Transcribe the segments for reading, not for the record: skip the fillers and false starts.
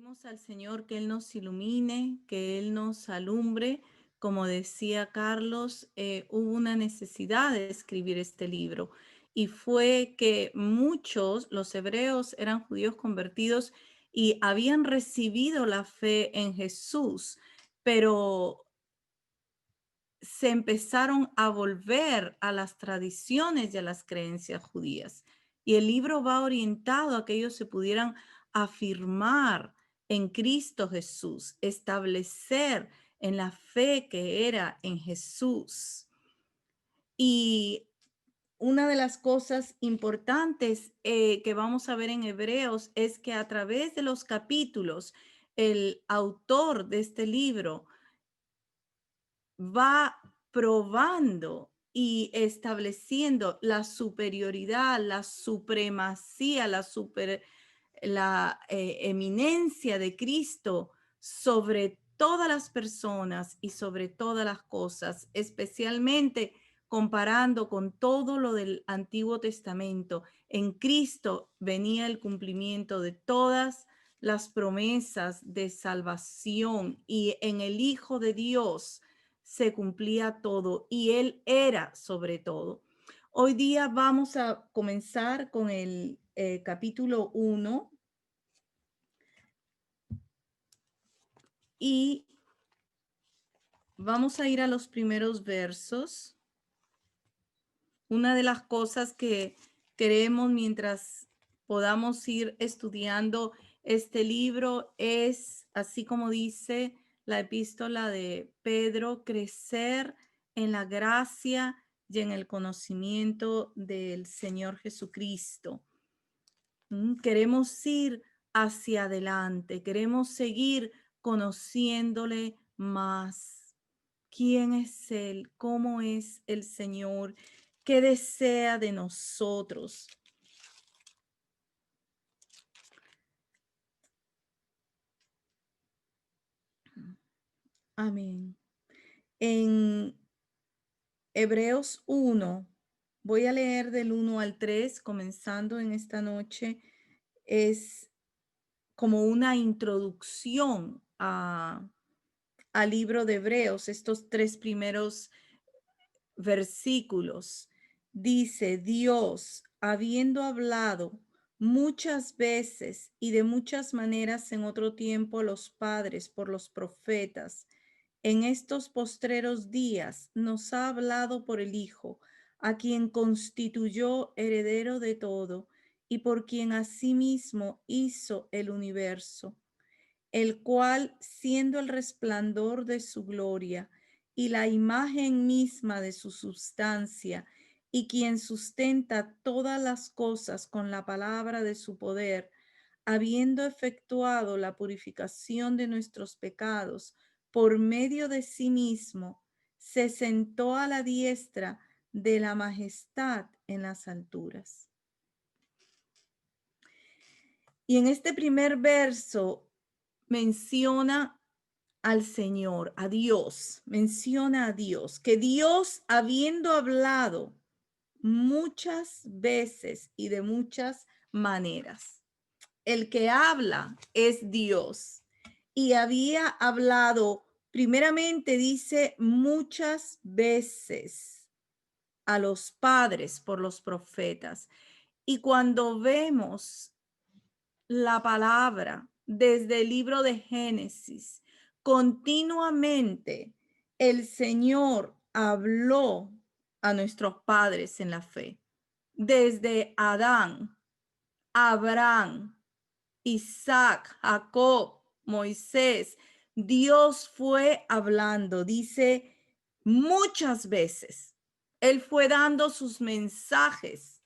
Pedimos al Señor que Él nos ilumine, que Él nos alumbre. Como decía Carlos, hubo una necesidad de escribir este libro y fue que muchos, los hebreos, eran judíos convertidos y habían recibido la fe en Jesús, pero se empezaron a volver a las tradiciones y a las creencias judías. Y el libro va orientado a que ellos se pudieran afirmar en Cristo Jesús, establecer en la fe que era en Jesús. Y una de las cosas importantes que vamos a ver en Hebreos es que a través de los capítulos, el autor de este libro va probando y estableciendo la superioridad, la supremacía, la eminencia de Cristo sobre todas las personas y sobre todas las cosas, especialmente comparando con todo lo del Antiguo Testamento. En Cristo venía el cumplimiento de todas las promesas de salvación y en el Hijo de Dios se cumplía todo y Él era sobre todo. Hoy día vamos a comenzar con el capítulo 1 y vamos a ir a los primeros versos. Una de las cosas que queremos mientras podamos ir estudiando este libro es, así como dice la epístola de Pedro, crecer en la gracia y en el conocimiento del Señor Jesucristo. Queremos ir hacia adelante, queremos seguir conociéndole más. ¿Quién es Él? ¿Cómo es el Señor? ¿Qué desea de nosotros? Amén. En Hebreos 1, voy a leer del 1 al 3, comenzando en esta noche. Es como una introducción al libro de Hebreos, estos 3 primeros versículos. Dice: Dios, habiendo hablado muchas veces y de muchas maneras en otro tiempo a los padres por los profetas, en estos postreros días nos ha hablado por el Hijo, a quien constituyó heredero de todo y por quien asimismo hizo el universo, el cual, siendo el resplandor de su gloria y la imagen misma de su sustancia, y quien sustenta todas las cosas con la palabra de su poder, habiendo efectuado la purificación de nuestros pecados por medio de sí mismo, se sentó a la diestra de la majestad en las alturas. Y en este primer verso menciona al Señor, a Dios, menciona a Dios, que Dios, habiendo hablado muchas veces y de muchas maneras, el que habla es Dios. Y había hablado, primeramente dice, muchas veces a los padres por los profetas. Y cuando vemos la palabra desde el libro de Génesis, continuamente el Señor habló a nuestros padres en la fe, desde Adán, Abraham, Isaac, Jacob, Moisés. Dios fue hablando, dice, muchas veces. Él fue dando sus mensajes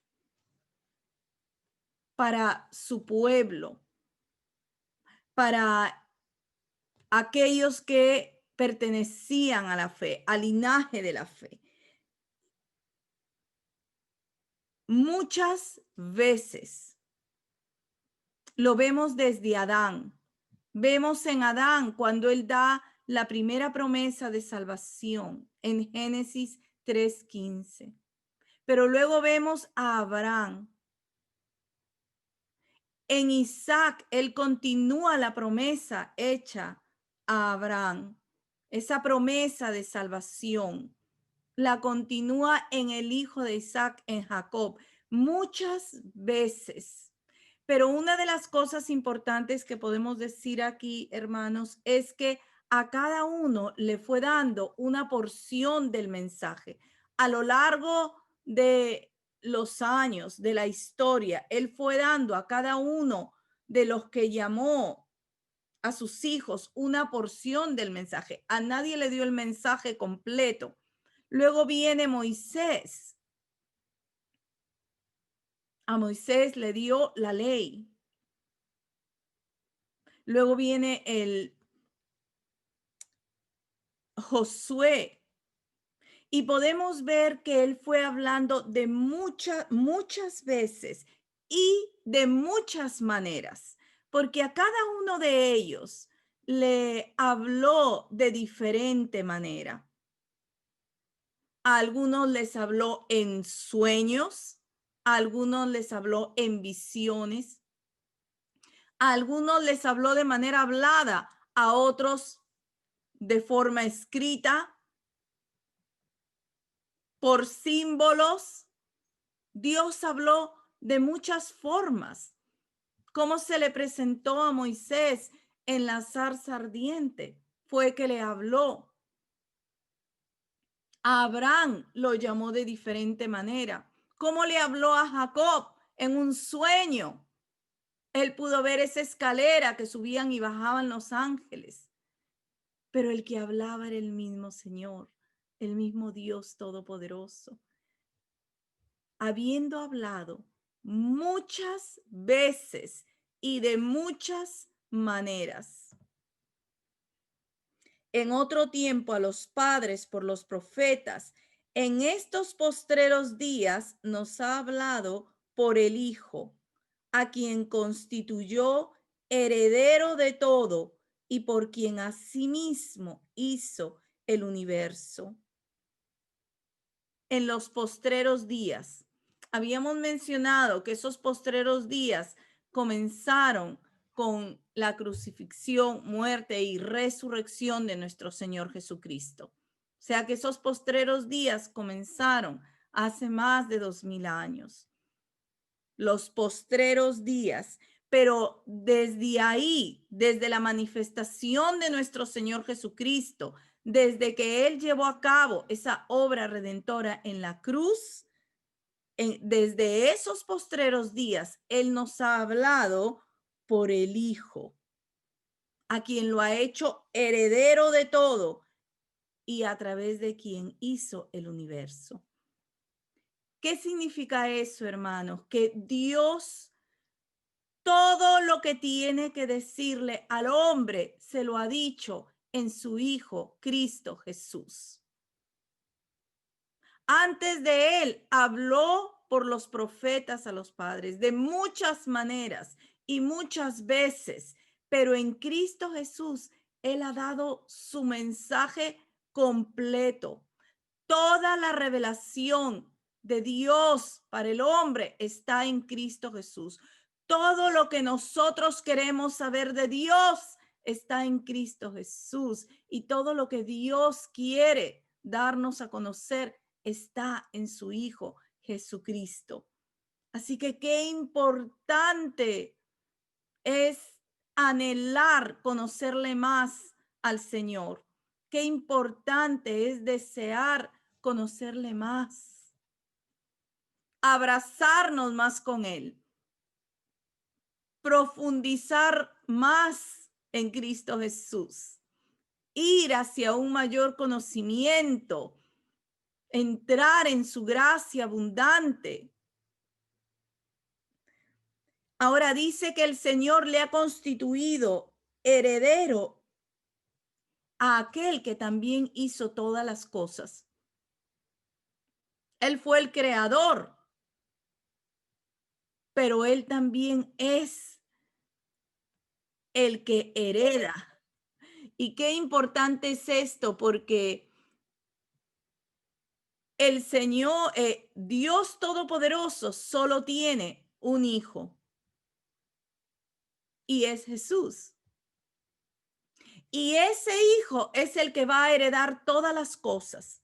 para su pueblo, para aquellos que pertenecían a la fe, al linaje de la fe. Muchas veces lo vemos desde Adán. Vemos en Adán cuando él da la primera promesa de salvación en Génesis 3:15. Pero luego vemos a Abraham En Isaac, él continúa la promesa hecha a Abraham. Esa promesa de salvación la continúa en el hijo de Isaac, en Jacob, muchas veces. Pero una de las cosas importantes que podemos decir aquí, hermanos, es que a cada uno le fue dando una porción del mensaje. A lo largo de los años, de la historia, él fue dando a cada uno de los que llamó a sus hijos una porción del mensaje. A nadie le dio el mensaje completo. Luego viene Moisés. A Moisés le dio la ley. Luego viene el Josué. Y podemos ver que él fue hablando de muchas veces y de muchas maneras, porque a cada uno de ellos le habló de diferente manera. A algunos les habló en sueños, a algunos les habló en visiones, a algunos les habló de manera hablada, a otros de forma escrita, por símbolos. Dios habló de muchas formas. ¿Cómo se le presentó a Moisés en la zarza ardiente? Fue que le habló. A Abraham lo llamó de diferente manera. ¿Cómo le habló a Jacob? En un sueño. Él pudo ver esa escalera que subían y bajaban los ángeles. Pero el que hablaba era el mismo Señor, el mismo Dios Todopoderoso. Habiendo hablado muchas veces y de muchas maneras. En otro tiempo a los padres por los profetas, en estos postreros días nos ha hablado por el Hijo, a quien constituyó heredero de todo y por quien asimismo hizo el universo. En los postreros días. Habíamos mencionado que esos postreros días comenzaron con la crucifixión, muerte y resurrección de nuestro Señor Jesucristo. O sea que esos postreros días comenzaron hace más de 2000 años. Los postreros días, pero desde ahí, desde la manifestación de nuestro Señor Jesucristo, desde que Él llevó a cabo esa obra redentora en la cruz, desde esos postreros días, Él nos ha hablado por el Hijo, a quien lo ha hecho heredero de todo y a través de quien hizo el universo. ¿Qué significa eso, hermanos? Que Dios todo lo que tiene que decirle al hombre se lo ha dicho en su Hijo, Cristo Jesús. Antes de él habló por los profetas a los padres de muchas maneras y muchas veces, pero en Cristo Jesús él ha dado su mensaje completo. Toda la revelación de Dios para el hombre está en Cristo Jesús. Todo lo que nosotros queremos saber de Dios está en Cristo Jesús. Y todo lo que Dios quiere darnos a conocer está en su Hijo Jesucristo. Así que qué importante es anhelar conocerle más al Señor. Qué importante es desear conocerle más, abrazarnos más con Él, profundizar más en Cristo Jesús, ir hacia un mayor conocimiento, entrar en su gracia abundante. Ahora dice que el Señor le ha constituido heredero a aquel que también hizo todas las cosas. Él fue el creador, pero él también es el que hereda. Y qué importante es esto, porque el Señor, Dios Todopoderoso, solo tiene un hijo. y es Jesús. Y ese hijo es el que va a heredar todas las cosas.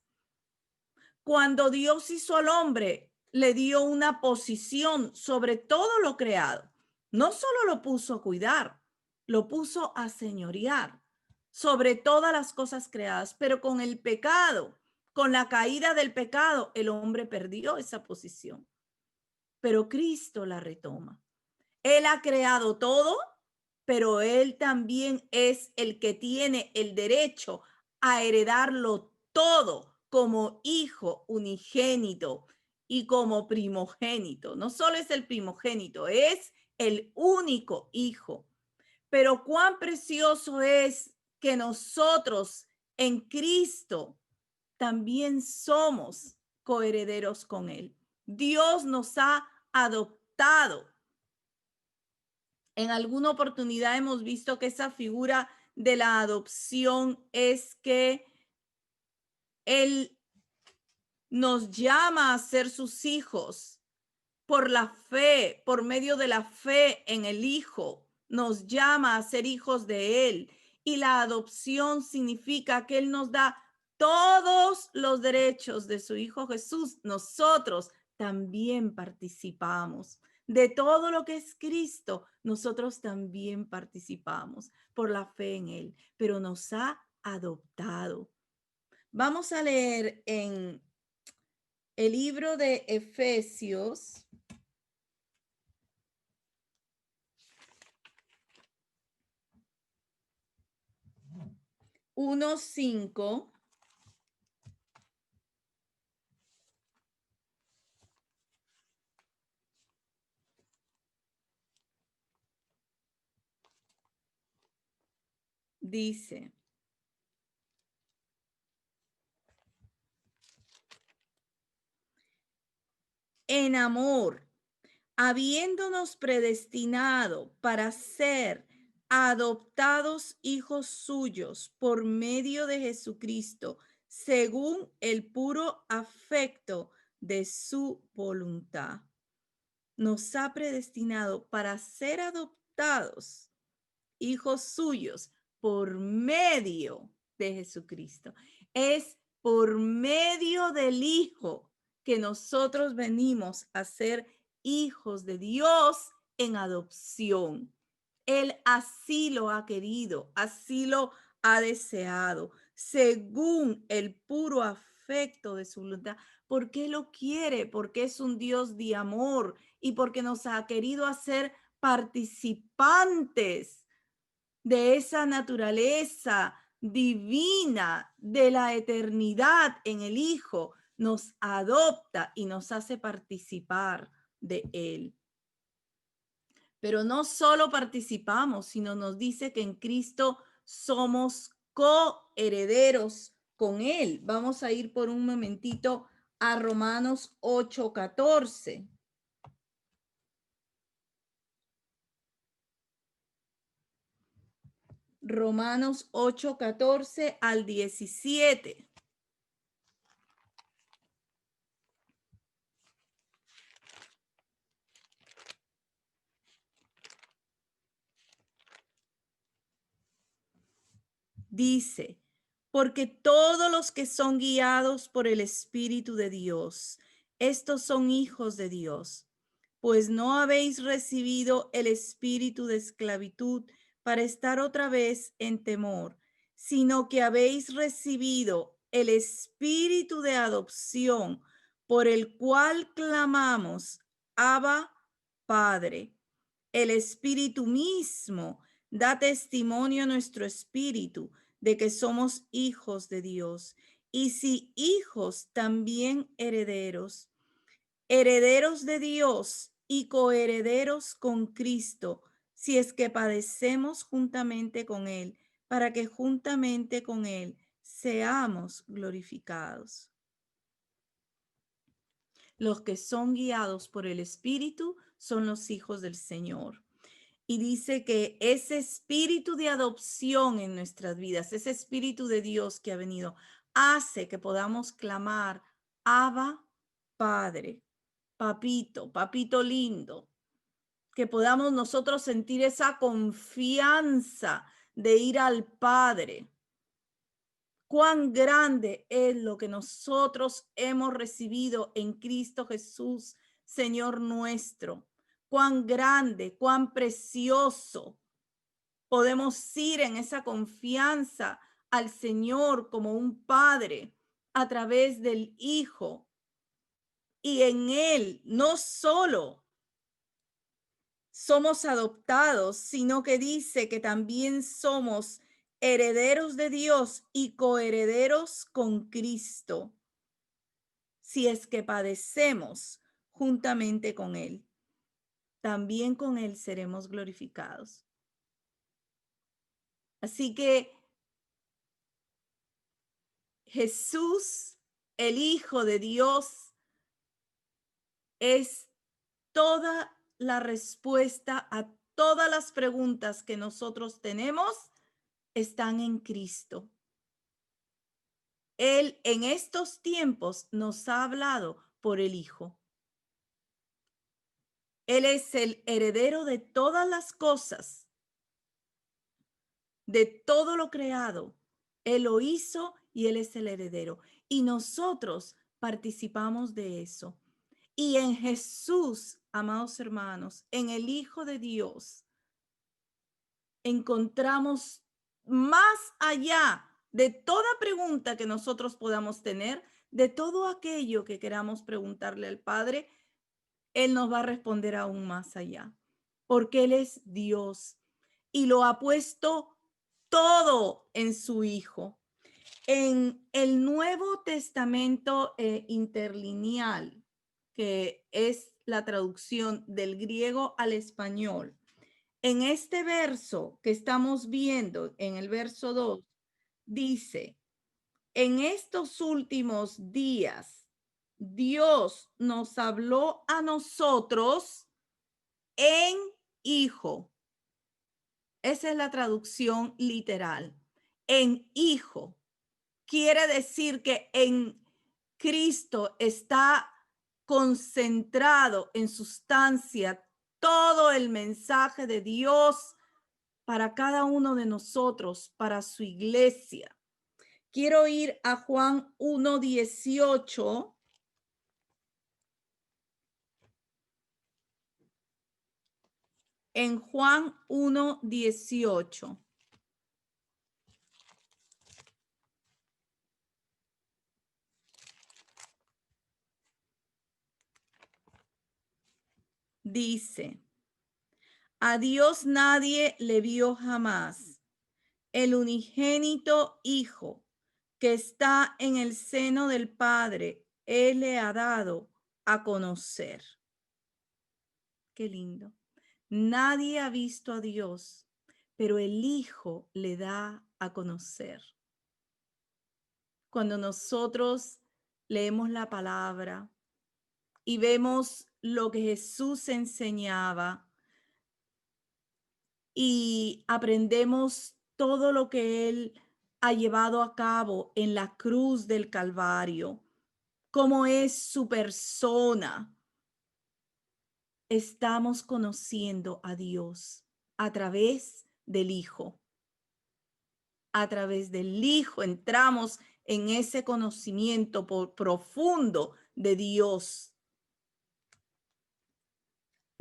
Cuando Dios hizo al hombre, le dio una posición sobre todo lo creado. No solo lo puso a cuidar, lo puso a señorear sobre todas las cosas creadas, pero con el pecado, con la caída del pecado, el hombre perdió esa posición. Pero Cristo la retoma. Él ha creado todo, pero Él también es el que tiene el derecho a heredarlo todo como hijo unigénito y como primogénito. No solo es el primogénito, es el único hijo. Pero cuán precioso es que nosotros en Cristo también somos coherederos con Él. Dios nos ha adoptado. En alguna oportunidad hemos visto que esa figura de la adopción es que Él nos llama a ser sus hijos por la fe, por medio de la fe en el Hijo, nos llama a ser hijos de Él. Y la adopción significa que Él nos da todos los derechos de su Hijo Jesús. Nosotros también participamos de todo lo que es Cristo. Nosotros también participamos por la fe en Él, pero nos ha adoptado. Vamos a leer en el libro de Efesios. 1:5 dice: en amor, habiéndonos predestinado para ser adoptados hijos suyos por medio de Jesucristo, según el puro afecto de su voluntad. Nos ha predestinado para ser adoptados hijos suyos por medio de Jesucristo. Es por medio del Hijo que nosotros venimos a ser hijos de Dios en adopción. Él así lo ha querido, así lo ha deseado, según el puro afecto de su voluntad. ¿Por qué lo quiere? Porque es un Dios de amor y porque nos ha querido hacer participantes de esa naturaleza divina de la eternidad en el Hijo, nos adopta y nos hace participar de Él. Pero no solo participamos, sino nos dice que en Cristo somos coherederos con Él. Vamos a ir por un momentito a Romanos 8:14. Romanos 8:14 al 17. Dice: porque todos los que son guiados por el Espíritu de Dios, estos son hijos de Dios. Pues no habéis recibido el espíritu de esclavitud para estar otra vez en temor, sino que habéis recibido el espíritu de adopción, por el cual clamamos: Abba, Padre. El Espíritu mismo da testimonio a nuestro espíritu de que somos hijos de Dios. Y si hijos, también herederos, herederos de Dios y coherederos con Cristo, si es que padecemos juntamente con Él, para que juntamente con Él seamos glorificados. Los que son guiados por el Espíritu son los hijos del Señor. Y dice que ese espíritu de adopción en nuestras vidas, ese espíritu de Dios que ha venido, hace que podamos clamar: Abba, Padre, papito, papito lindo, que podamos nosotros sentir esa confianza de ir al Padre. Cuán grande es lo que nosotros hemos recibido en Cristo Jesús, Señor nuestro. Cuán grande, cuán precioso. Podemos ir en esa confianza al Señor como un Padre a través del Hijo. Y en Él no solo somos adoptados, sino que dice que también somos herederos de Dios y coherederos con Cristo, si es que padecemos juntamente con Él. También con Él seremos glorificados. Así que Jesús, el Hijo de Dios, es toda la respuesta a todas las preguntas que nosotros tenemos, están en Cristo. Él en estos tiempos nos ha hablado por el Hijo. Él es el heredero de todas las cosas, de todo lo creado. Él lo hizo y Él es el heredero. Y nosotros participamos de eso. Y en Jesús, amados hermanos, en el Hijo de Dios, encontramos más allá de toda pregunta que nosotros podamos tener, de todo aquello que queramos preguntarle al Padre, Él nos va a responder aún más allá, porque Él es Dios y lo ha puesto todo en su Hijo. En el Nuevo Testamento interlineal, que es la traducción del griego al español, en este verso que estamos viendo, en el verso 2, dice, en estos últimos días, Dios nos habló a nosotros en Hijo. Esa es la traducción literal. En Hijo. Quiere decir que en Cristo está concentrado en sustancia todo el mensaje de Dios para cada uno de nosotros, para su iglesia. Quiero ir a Juan 1:18. En Juan 1:18. Dice, a Dios nadie le vio jamás. El unigénito Hijo que está en el seno del Padre, Él le ha dado a conocer. Qué lindo. Nadie ha visto a Dios, pero el Hijo le da a conocer. Cuando nosotros leemos la palabra y vemos lo que Jesús enseñaba y aprendemos todo lo que Él ha llevado a cabo en la cruz del Calvario, cómo es su persona, estamos conociendo a Dios a través del Hijo. A través del Hijo entramos en ese conocimiento profundo de Dios.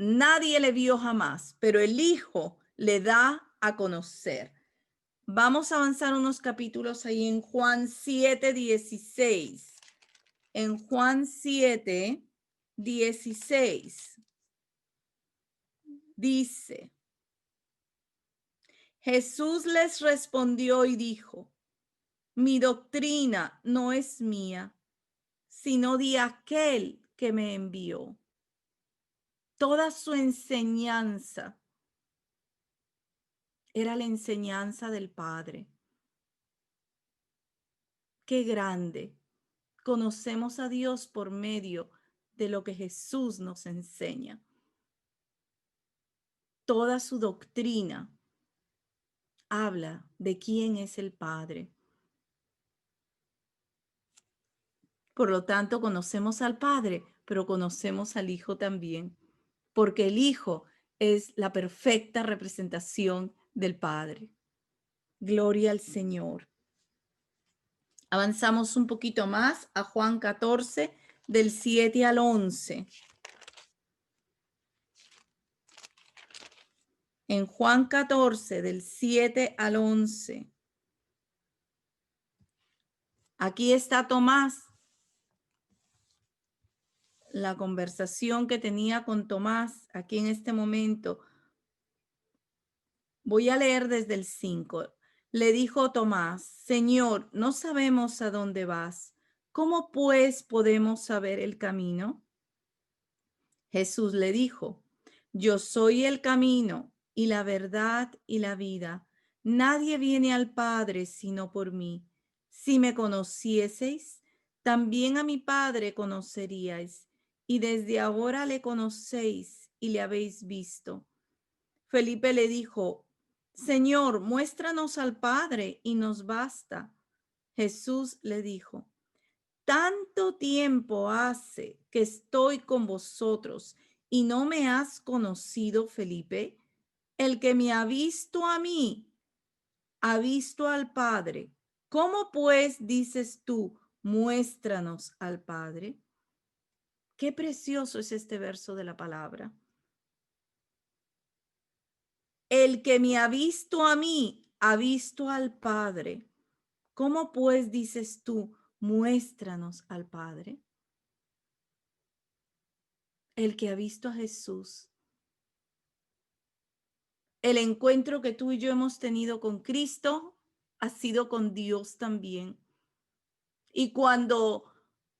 Nadie le vio jamás, pero el Hijo le da a conocer. Vamos a avanzar unos capítulos ahí en Juan 7:16. En Juan 7:16 dice, Jesús les respondió y dijo, mi doctrina no es mía, sino de aquel que me envió. Toda su enseñanza era la enseñanza del Padre. Qué grande. Conocemos a Dios por medio de lo que Jesús nos enseña. Toda su doctrina habla de quién es el Padre. Por lo tanto, conocemos al Padre, pero conocemos al Hijo también, porque el Hijo es la perfecta representación del Padre. Gloria al Señor. Avanzamos un poquito más a Juan 14, del 7 al 11. En Juan 14, del 7 al 11. Aquí está Tomás, la conversación que tenía con Tomás aquí en este momento. Voy a leer desde el 5. Le dijo Tomás: Señor, no sabemos a dónde vas. ¿Cómo pues podemos saber el camino? Jesús le dijo: Yo soy el camino y la verdad y la vida. Nadie viene al Padre sino por mí. Si me conocieseis, también a mi Padre conoceríais, y desde ahora le conocéis y le habéis visto. Felipe le dijo: Señor, muéstranos al Padre y nos basta. Jesús le dijo: Tanto tiempo hace que estoy con vosotros y no me has conocido, Felipe. El que me ha visto a mí, ha visto al Padre. ¿Cómo pues dices tú, muéstranos al Padre? Qué precioso es este verso de la palabra. El que me ha visto a mí, ha visto al Padre. ¿Cómo pues dices tú, muéstranos al Padre? El que ha visto a Jesús. El encuentro que tú y yo hemos tenido con Cristo ha sido con Dios también. Y cuando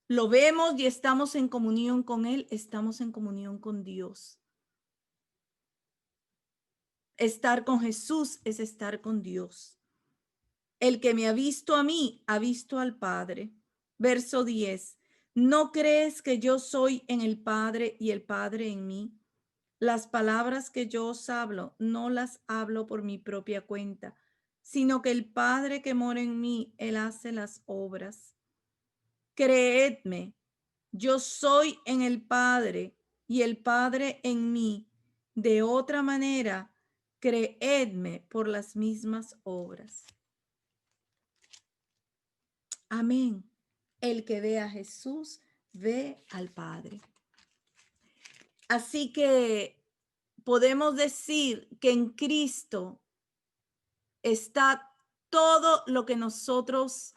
lo vemos y estamos en comunión con Él, estamos en comunión con Dios. Estar con Jesús es estar con Dios. El que me ha visto a mí, ha visto al Padre. Verso 10. ¿No crees que yo soy en el Padre y el Padre en mí? Las palabras que yo os hablo, no las hablo por mi propia cuenta, sino que el Padre que mora en mí, Él hace las obras. Creedme, yo soy en el Padre y el Padre en mí. De otra manera, creedme por las mismas obras. Amén. El que ve a Jesús, ve al Padre. Así que podemos decir que en Cristo está todo lo que nosotros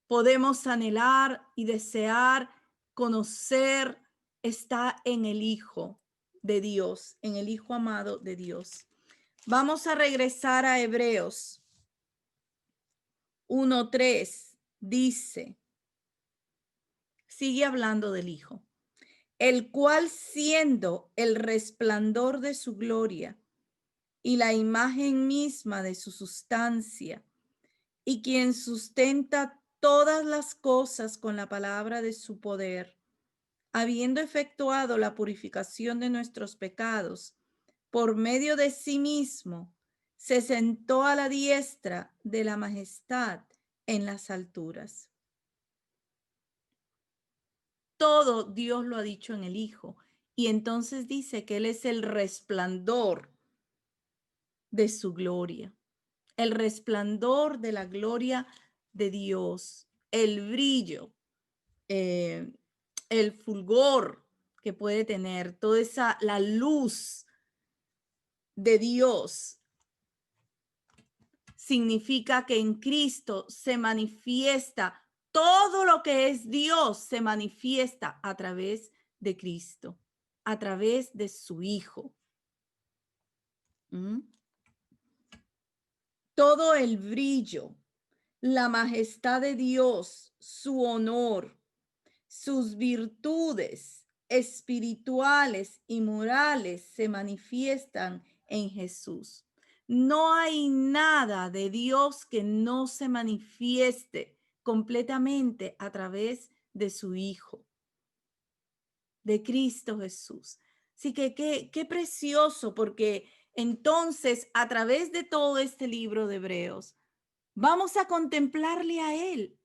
podemos anhelar y desear, conocer, está en el Hijo de Dios, en el Hijo amado de Dios. Vamos a regresar a Hebreos 1:3. Dice, sigue hablando del Hijo, el cual siendo el resplandor de su gloria y la imagen misma de su sustancia, y quien sustenta todas las cosas con la palabra de su poder, habiendo efectuado la purificación de nuestros pecados, por medio de sí mismo, se sentó a la diestra de la majestad en las alturas. Todo Dios lo ha dicho en el Hijo. Y entonces dice que Él es el resplandor de su gloria, el resplandor de la gloria de Dios, el brillo, el fulgor que puede tener, toda esa, la luz de Dios. Significa que en Cristo se manifiesta todo lo que es Dios, se manifiesta a través de Cristo, a través de su Hijo. ¿Mm? Todo el brillo, la majestad de Dios, su honor, sus virtudes espirituales y morales se manifiestan en Jesús. No hay nada de Dios que no se manifieste completamente a través de su Hijo, de Cristo Jesús. Así que qué precioso, porque entonces a través de todo este libro de Hebreos, vamos a contemplarle a Él,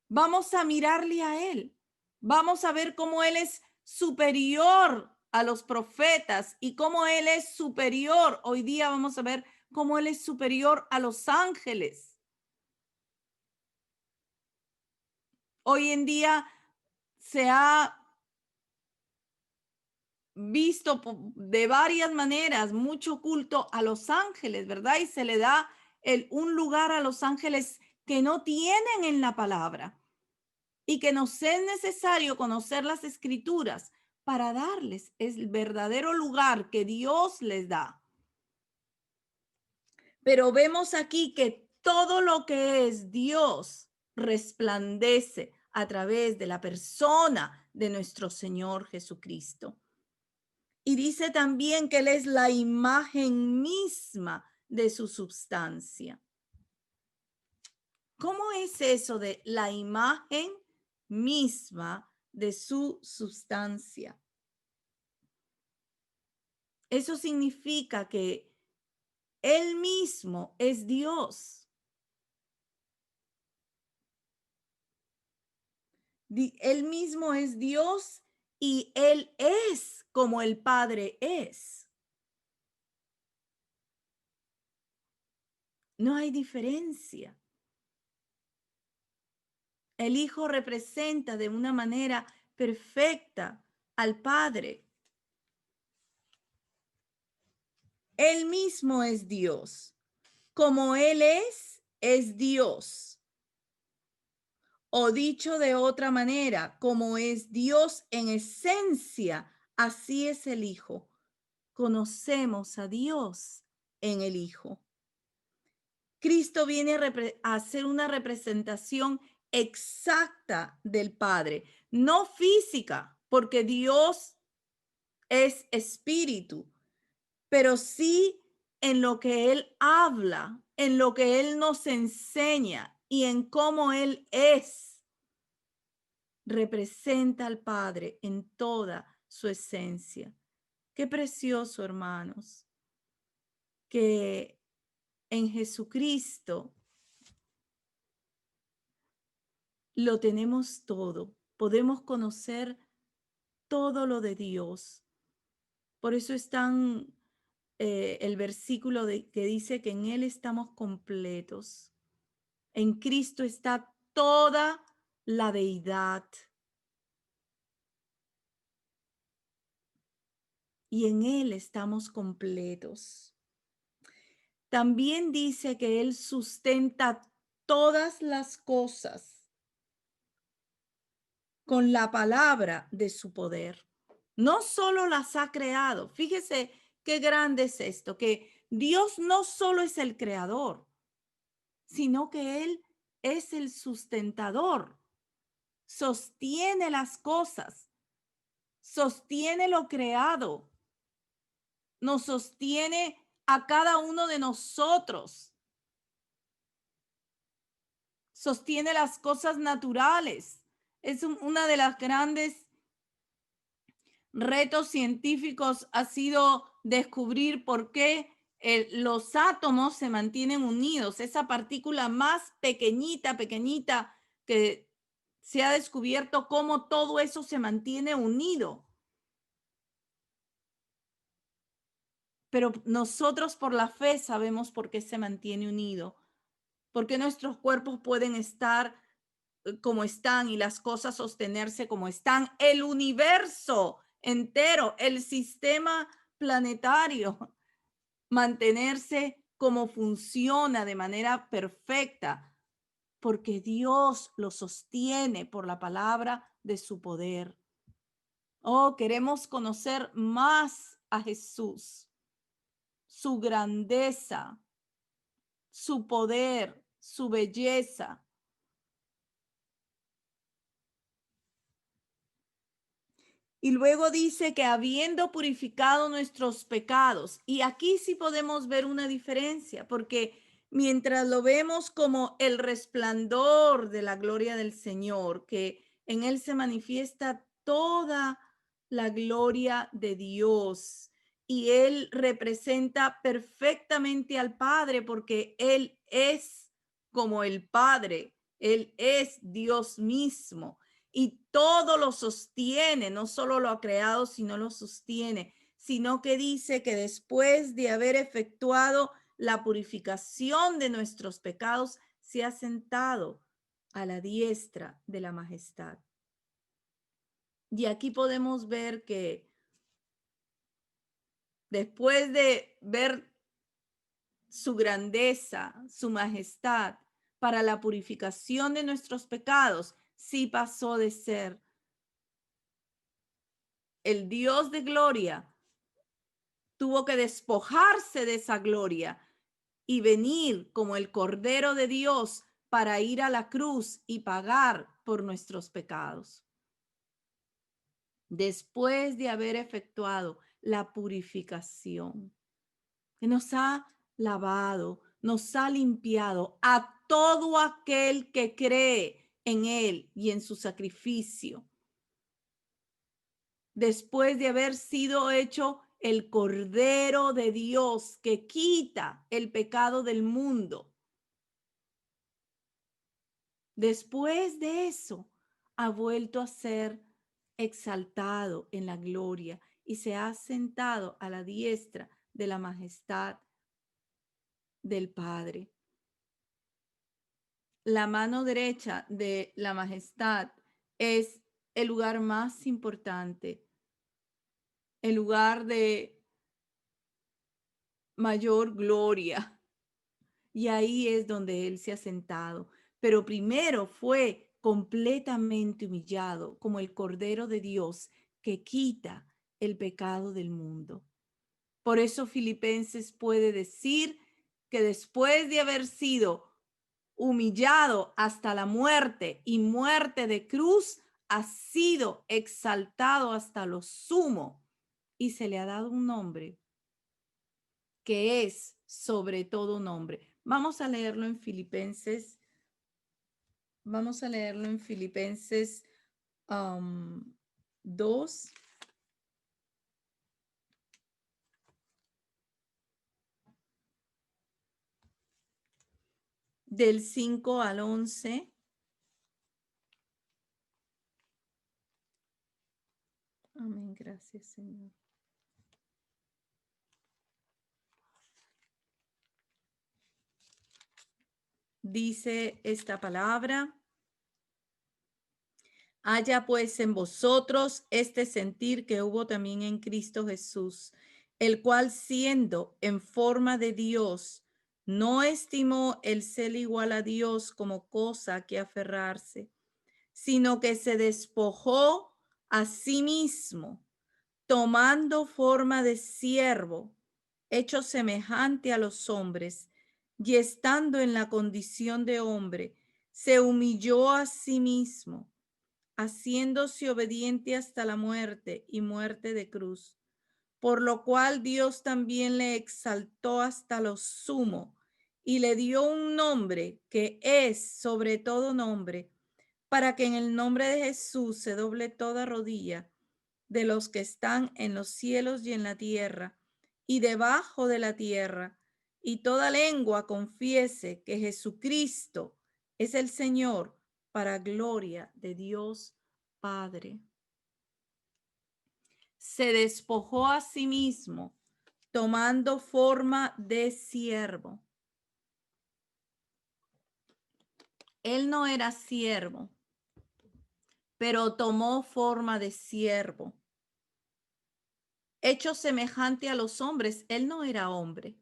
vamos a mirarle a Él, vamos a ver cómo Él es superior a los profetas y cómo Él es superior. Hoy día vamos a ver cómo Él es superior a los ángeles. Hoy en día se ha visto de varias maneras mucho culto a los ángeles, ¿verdad? Y se le da un lugar a los ángeles que no tienen en la palabra y que nos es necesario conocer las escrituras para darles el verdadero lugar que Dios les da. Pero vemos aquí que todo lo que es Dios resplandece a través de la persona de nuestro Señor Jesucristo. Y dice también que Él es la imagen misma de su substancia. ¿Cómo es eso de la imagen misma de su substancia? Eso significa que Él mismo es Dios. Él mismo es Dios y Él es como el Padre es. No hay diferencia. El Hijo representa de una manera perfecta al Padre. Él mismo es Dios. Como Él es Dios. O dicho de otra manera, como es Dios en esencia, así es el Hijo. Conocemos a Dios en el Hijo. Cristo viene a hacer una representación exacta del Padre, no física, porque Dios es espíritu, pero sí en lo que Él habla, en lo que Él nos enseña y en cómo Él es. Representa al Padre en toda su esencia. Qué precioso, hermanos, que en Jesucristo lo tenemos todo. Podemos conocer todo lo de Dios. Por eso es tan el versículo que dice que en Él estamos completos. En Cristo está toda la deidad. Y en Él estamos completos. También dice que Él sustenta todas las cosas con la palabra de su poder. No solo las ha creado. Fíjese qué grande es esto, que Dios no solo es el creador, sino que Él es el sustentador. Sostiene las cosas, sostiene lo creado, nos sostiene a cada uno de nosotros, sostiene las cosas naturales. Es una de las grandes retos científicos ha sido descubrir por qué los átomos se mantienen unidos. Esa partícula más pequeñita, pequeñita, que se ha descubierto cómo todo eso se mantiene unido. Pero nosotros por la fe sabemos por qué se mantiene unido, porque nuestros cuerpos pueden estar como están y las cosas sostenerse como están. El universo entero, el sistema planetario, mantenerse como funciona de manera perfecta, porque Dios lo sostiene por la palabra de su poder. Oh, queremos conocer más a Jesús, su grandeza, su poder, su belleza. Y luego dice que habiendo purificado nuestros pecados, y aquí sí podemos ver una diferencia, porque mientras lo vemos como el resplandor de la gloria del Señor, que en Él se manifiesta toda la gloria de Dios, y Él representa perfectamente al Padre, porque Él es como el Padre, Él es Dios mismo. y todo lo sostiene, no solo lo ha creado, sino lo sostiene, sino que dice que después de haber efectuado la purificación de nuestros pecados, se ha sentado a la diestra de la majestad. Y aquí podemos ver que después de ver su grandeza, su majestad, para la purificación de nuestros pecados, sí pasó de ser el Dios de gloria, tuvo que despojarse de esa gloria y venir como el Cordero de Dios para ir a la cruz y pagar por nuestros pecados. Después de haber efectuado la purificación, que nos ha lavado, nos ha limpiado a todo aquel que cree en Él y en su sacrificio. Después de haber sido hecho el Cordero de Dios que quita el pecado del mundo. Después de eso, ha vuelto a ser exaltado en la gloria y se ha sentado a la diestra de la majestad del Padre. La mano derecha de la majestad es el lugar más importante, el lugar de mayor gloria. Y ahí es donde Él se ha sentado. Pero primero fue completamente humillado como el Cordero de Dios que quita el pecado del mundo. Por eso Filipenses puede decir que después de haber sido humillado hasta la muerte y muerte de cruz, ha sido exaltado hasta lo sumo y se le ha dado un nombre que es sobre todo nombre. Vamos a leerlo en Filipenses. Vamos a leerlo en Filipenses 2. Del 5 al 11. Amén, gracias, Señor. Dice esta palabra: haya pues en vosotros este sentir que hubo también en Cristo Jesús, el cual siendo en forma de Dios, no estimó el ser igual a Dios como cosa que aferrarse, sino que se despojó a sí mismo, tomando forma de siervo, hecho semejante a los hombres, y estando en la condición de hombre, se humilló a sí mismo, haciéndose obediente hasta la muerte y muerte de cruz, por lo cual Dios también le exaltó hasta lo sumo y le dio un nombre que es sobre todo nombre, para que en el nombre de Jesús se doble toda rodilla de los que están en los cielos y en la tierra y debajo de la tierra, y toda lengua confiese que Jesucristo es el Señor, para gloria de Dios Padre. Se despojó a sí mismo, tomando forma de siervo. Él no era siervo, pero tomó forma de siervo. Hecho semejante a los hombres, él no era hombre,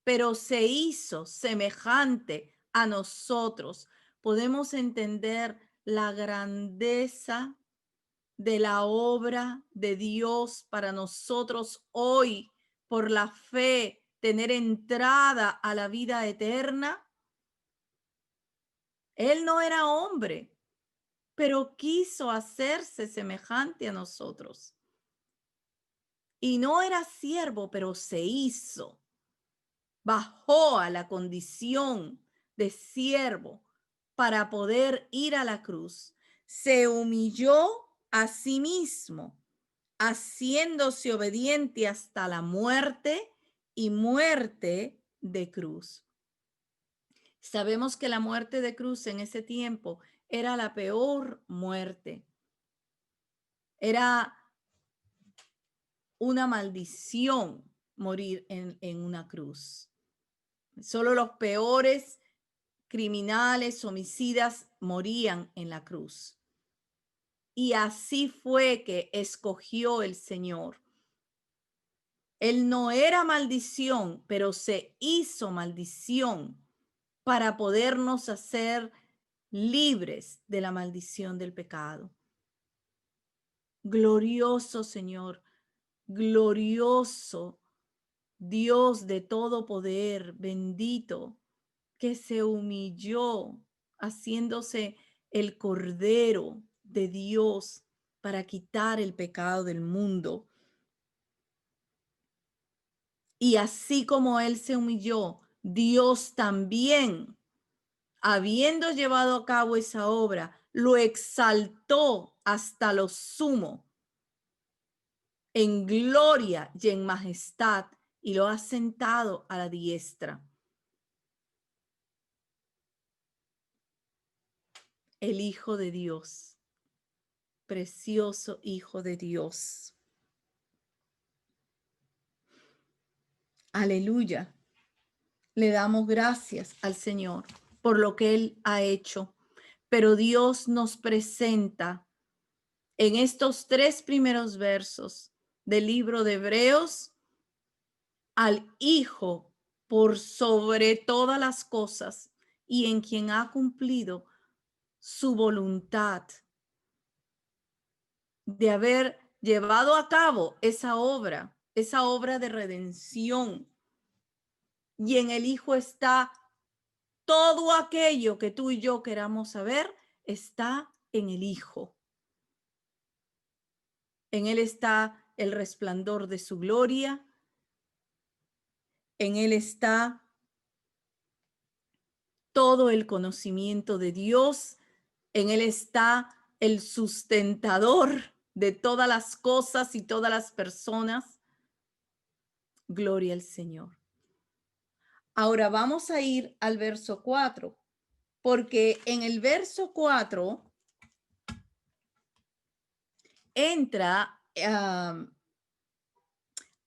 pero se hizo semejante a nosotros. Podemos entender la grandeza de la obra de Dios para nosotros hoy, por la fe, tener entrada a la vida eterna. Él no era hombre, pero quiso hacerse semejante a nosotros. Y no era siervo, pero se hizo. Bajó a la condición de siervo para poder ir a la cruz. Se humilló a sí mismo, haciéndose obediente hasta la muerte y muerte de cruz. Sabemos que la muerte de cruz en ese tiempo era la peor muerte. Era una maldición morir en una cruz. Solo los peores criminales, homicidas morían en la cruz. Y así fue que escogió el Señor. Él no era maldición, pero se hizo maldición para podernos hacer libres de la maldición del pecado. Glorioso Señor, glorioso Dios de todo poder, bendito, que se humilló haciéndose el Cordero de Dios para quitar el pecado del mundo. Y así como Él se humilló, Dios también, habiendo llevado a cabo esa obra, lo exaltó hasta lo sumo, en gloria y en majestad, y lo ha sentado a la diestra. El Hijo de Dios, precioso Hijo de Dios. Aleluya. Le damos gracias al Señor por lo que Él ha hecho. Pero Dios nos presenta en estos 3 primeros versos del libro de Hebreos al Hijo por sobre todas las cosas y en quien ha cumplido su voluntad de haber llevado a cabo esa obra de redención. Y en el Hijo está todo aquello que tú y yo queramos saber, está en el Hijo. En Él está el resplandor de su gloria. En Él está todo el conocimiento de Dios. En Él está el sustentador de todas las cosas y todas las personas. Gloria al Señor. Ahora vamos a ir al verso 4, porque en el verso 4 entra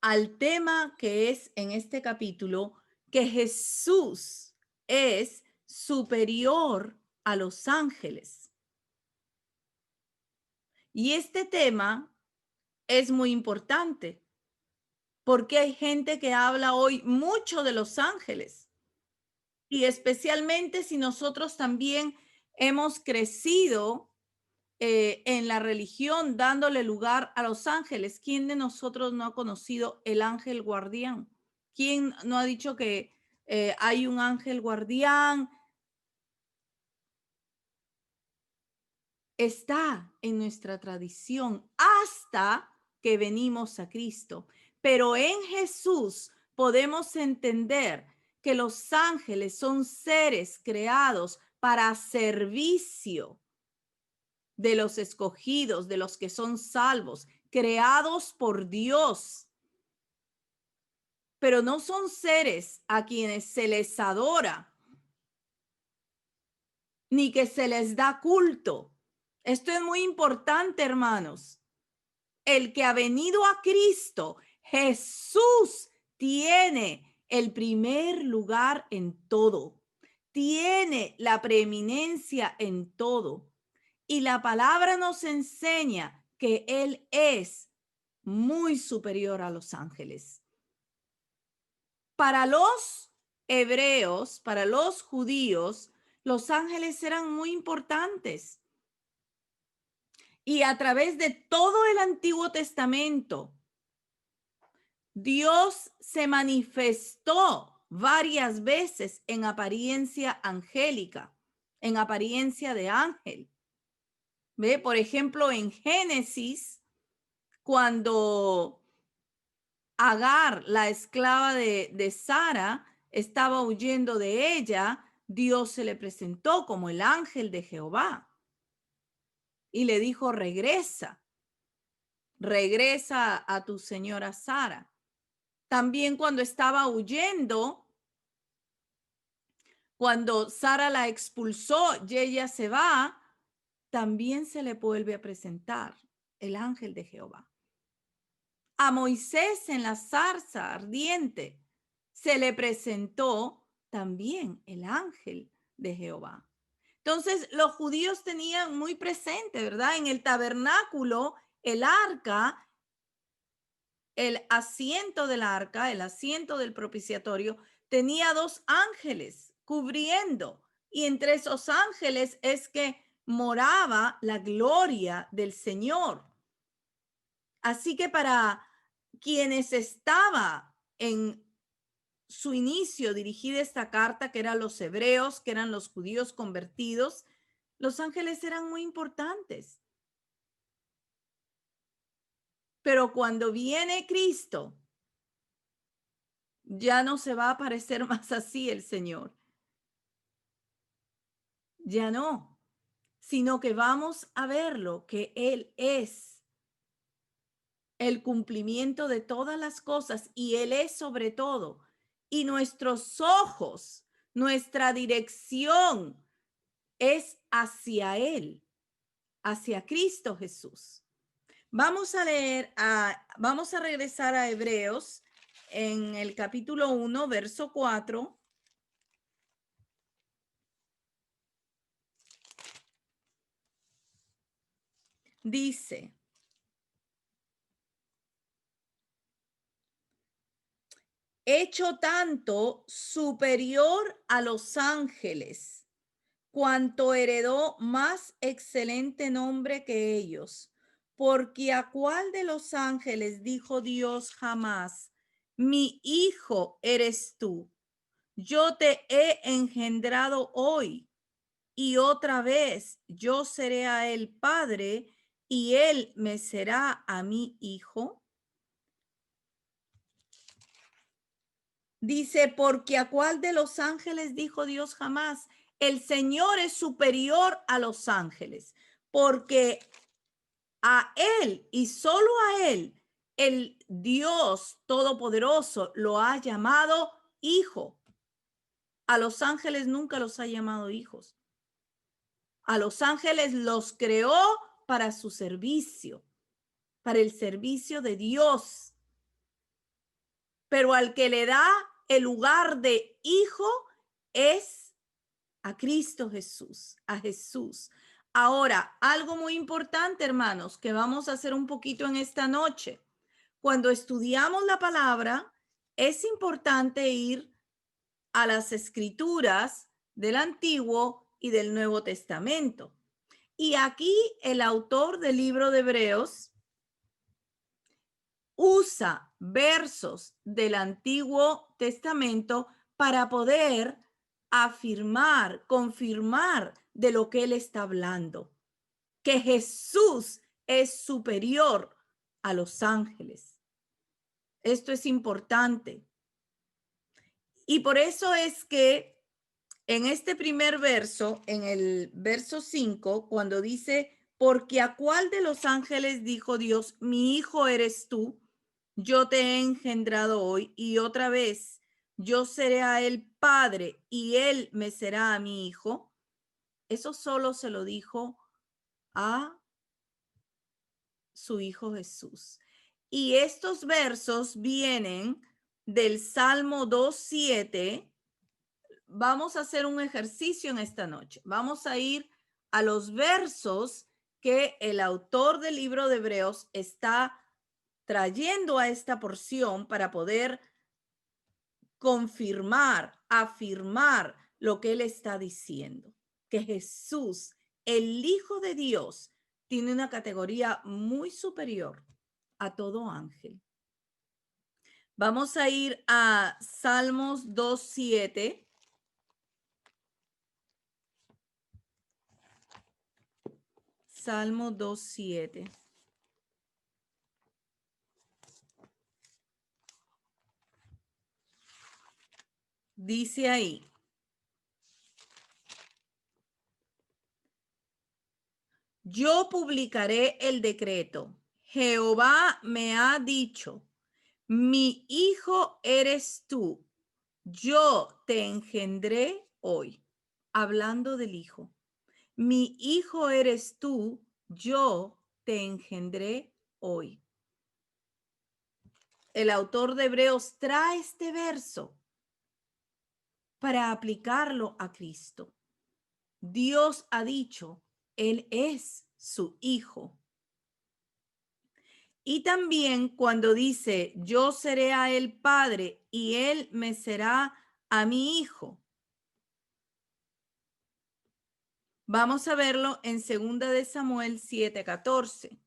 al tema que es en este capítulo, que Jesús es superior a los ángeles. Y este tema es muy importante porque hay gente que habla hoy mucho de los ángeles y especialmente si nosotros también hemos crecido en la religión dándole lugar a los ángeles. ¿Quién de nosotros no ha conocido el ángel guardián? ¿Quién no ha dicho que hay un ángel guardián? Está en nuestra tradición hasta que venimos a Cristo. Pero en Jesús podemos entender que los ángeles son seres creados para servicio de los escogidos, de los que son salvos, creados por Dios. Pero no son seres a quienes se les adora, ni que se les da culto. Esto es muy importante, hermanos. El que ha venido a Cristo, Jesús, tiene el primer lugar en todo. Tiene la preeminencia en todo. Y la palabra nos enseña que Él es muy superior a los ángeles. Para los hebreos, para los judíos, los ángeles eran muy importantes. Y a través de todo el Antiguo Testamento, Dios se manifestó varias veces en apariencia angélica, en apariencia de ángel. ¿Ve? Por ejemplo, en Génesis, cuando Agar, la esclava de Sara, estaba huyendo de ella, Dios se le presentó como el ángel de Jehová y le dijo, regresa a tu señora Sara. También cuando estaba huyendo, cuando Sara la expulsó y ella se va, también se le vuelve a presentar el ángel de Jehová. A Moisés en la zarza ardiente se le presentó también el ángel de Jehová. Entonces, los judíos tenían muy presente, ¿verdad? En el tabernáculo, el arca, el asiento del arca, el asiento del propiciatorio, tenía dos ángeles cubriendo. Y entre esos ángeles es que moraba la gloria del Señor. Así que para quienes estaba en su inicio dirigida esta carta, que eran los hebreos, que eran los judíos convertidos, los ángeles eran muy importantes. Pero cuando viene Cristo, ya no se va a parecer más así el Señor. Ya no, sino que vamos a verlo, que Él es el cumplimiento de todas las cosas y Él es sobre todo. Y nuestros ojos, nuestra dirección es hacia Él, hacia Cristo Jesús. Vamos a leer, vamos a regresar a Hebreos en el capítulo 1, verso 4. Dice, hecho tanto superior a los ángeles, cuanto heredó más excelente nombre que ellos, porque a cuál de los ángeles dijo Dios jamás, mi hijo eres tú, yo te he engendrado hoy, y otra vez yo seré a él padre, y él me será a mí hijo. Dice, porque a cuál de los ángeles dijo Dios jamás, el Señor es superior a los ángeles, porque a Él y solo a Él, el Dios Todopoderoso lo ha llamado hijo. A los ángeles nunca los ha llamado hijos. A los ángeles los creó para su servicio, para el servicio de Dios. Pero al que le da el lugar de hijo es a Cristo Jesús, a Jesús. Ahora, algo muy importante, hermanos, que vamos a hacer un poquito en esta noche. Cuando estudiamos la palabra, es importante ir a las escrituras del Antiguo y del Nuevo Testamento. Y aquí el autor del libro de Hebreos usa versos del Antiguo Testamento para poder afirmar, confirmar de lo que él está hablando, que Jesús es superior a los ángeles. Esto es importante. Y por eso es que en este primer verso, en el verso 5, cuando dice, porque a cuál de los ángeles dijo Dios, mi hijo eres tú, yo te he engendrado hoy, y otra vez, yo seré a él padre y él me será a mi hijo. Eso solo se lo dijo a su hijo Jesús. Y estos versos vienen del Salmo 2:7. Vamos a hacer un ejercicio en esta noche. Vamos a ir a los versos que el autor del libro de Hebreos está trayendo a esta porción para poder confirmar, afirmar lo que él está diciendo, que Jesús, el Hijo de Dios, tiene una categoría muy superior a todo ángel. Vamos a ir a Salmos 2:7. Salmo 2:7. Dice ahí, yo publicaré el decreto. Jehová me ha dicho, mi hijo eres tú, yo te engendré hoy. Hablando del hijo. Mi hijo eres tú, yo te engendré hoy. El autor de Hebreos trae este verso para aplicarlo a Cristo. Dios ha dicho, Él es su hijo. Y también cuando dice, yo seré a él padre y él me será a mi hijo. Vamos a verlo en 2 de Samuel 7:14.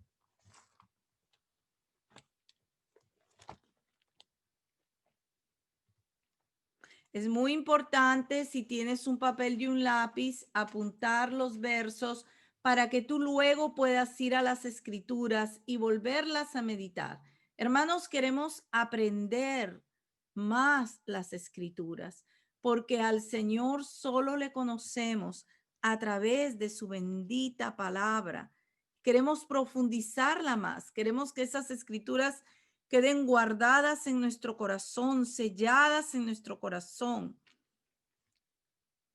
Es muy importante, si tienes un papel y un lápiz, apuntar los versos para que tú luego puedas ir a las escrituras y volverlas a meditar. Hermanos, queremos aprender más las escrituras, porque al Señor solo le conocemos a través de su bendita palabra. Queremos profundizarla más, queremos que esas escrituras queden guardadas en nuestro corazón, selladas en nuestro corazón.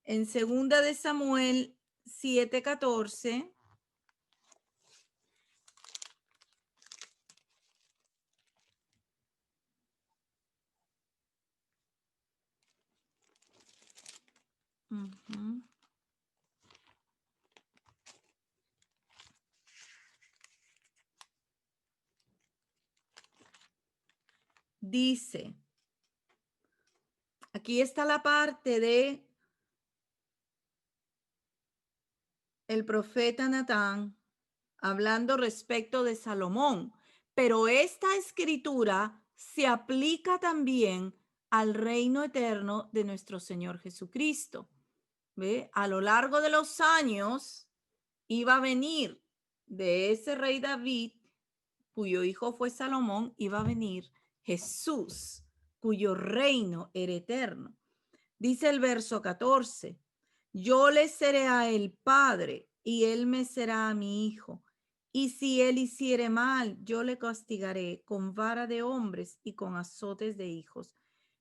En 2 de Samuel 7:14 ujú, dice, aquí está la parte de el profeta Natán hablando respecto de Salomón, pero esta escritura se aplica también al reino eterno de nuestro Señor Jesucristo. ¿Ve? A lo largo de los años iba a venir de ese rey David, cuyo hijo fue Salomón, iba a venir Jesús, cuyo reino era eterno. Dice el verso 14, yo le seré a él padre y él me será a mi hijo. Y si él hiciere mal, yo le castigaré con vara de hombres y con azotes de hijos.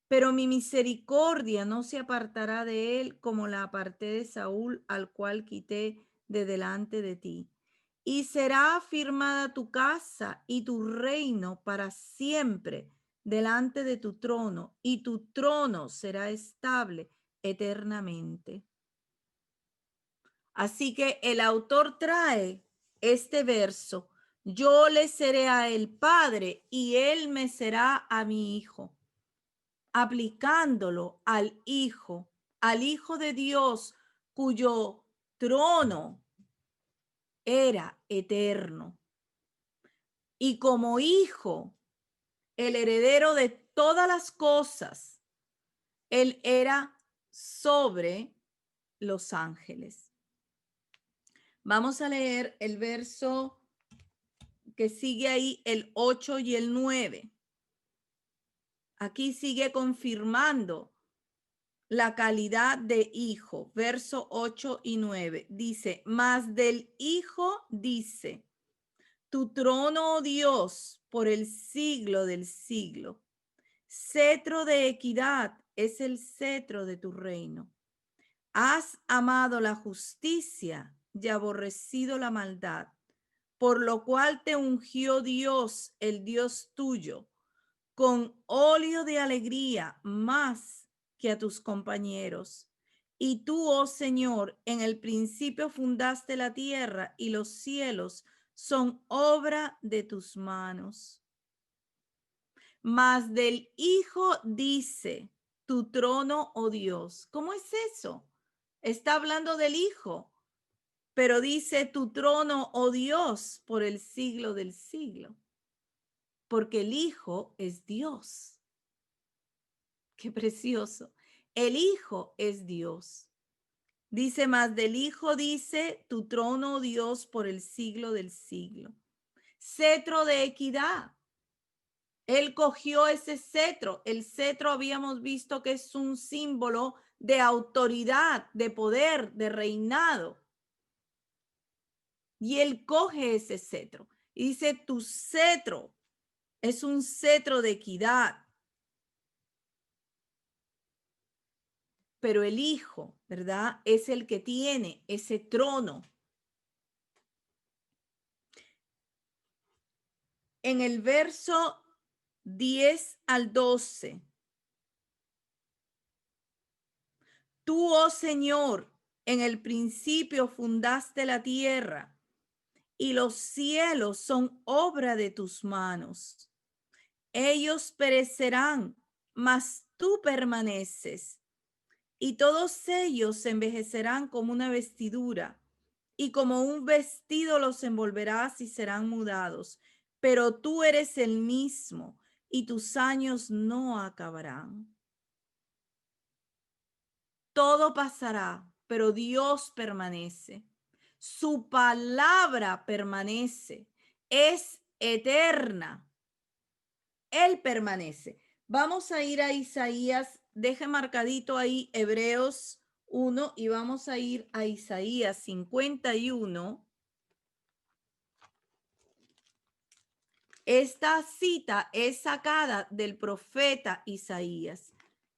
Pero mi misericordia no se apartará de él como la aparté de Saúl, al cual quité de delante de ti. Y será afirmada tu casa y tu reino para siempre delante de tu trono, y tu trono será estable eternamente. Así que el autor trae este verso, yo le seré a él padre y él me será a mi hijo, aplicándolo al Hijo de Dios, cuyo trono era eterno. Y como hijo, el heredero de todas las cosas, él era sobre los ángeles. Vamos a leer el verso que sigue ahí, el 8 y el 9. Aquí sigue confirmando la calidad de hijo. Verso 8 y 9. Dice, mas del hijo dice, tu trono, oh Dios, por el siglo del siglo. Cetro de equidad es el cetro de tu reino. Has amado la justicia y aborrecido la maldad, por lo cual te ungió Dios, el Dios tuyo, con óleo de alegría más que a tus compañeros. Y tú, oh Señor, en el principio fundaste la tierra y los cielos son obra de tus manos. Mas del Hijo dice, tu trono, oh Dios. ¿Cómo es eso? Está hablando del Hijo, pero dice tu trono, oh Dios, por el siglo del siglo. Porque el Hijo es Dios. Qué precioso. El Hijo es Dios. Dice más del Hijo, dice tu trono, oh Dios, por el siglo del siglo. Cetro de equidad. Él cogió ese cetro. El cetro habíamos visto que es un símbolo de autoridad, de poder, de reinado. Y él coge ese cetro y dice, tu cetro es un cetro de equidad. Pero el Hijo ¿verdad? Es el que tiene ese trono. En el verso 10 al 12. Tú, oh Señor, en el principio fundaste la tierra y los cielos son obra de tus manos. Ellos perecerán, mas tú permaneces, y todos ellos envejecerán como una vestidura, y como un vestido los envolverás y serán mudados. Pero tú eres el mismo, y tus años no acabarán. Todo pasará, pero Dios permanece. Su palabra permanece, es eterna. Él permanece. Vamos a ir a Isaías, deje marcadito ahí Hebreos 1 y vamos a ir a Isaías 51. Esta cita es sacada del profeta Isaías.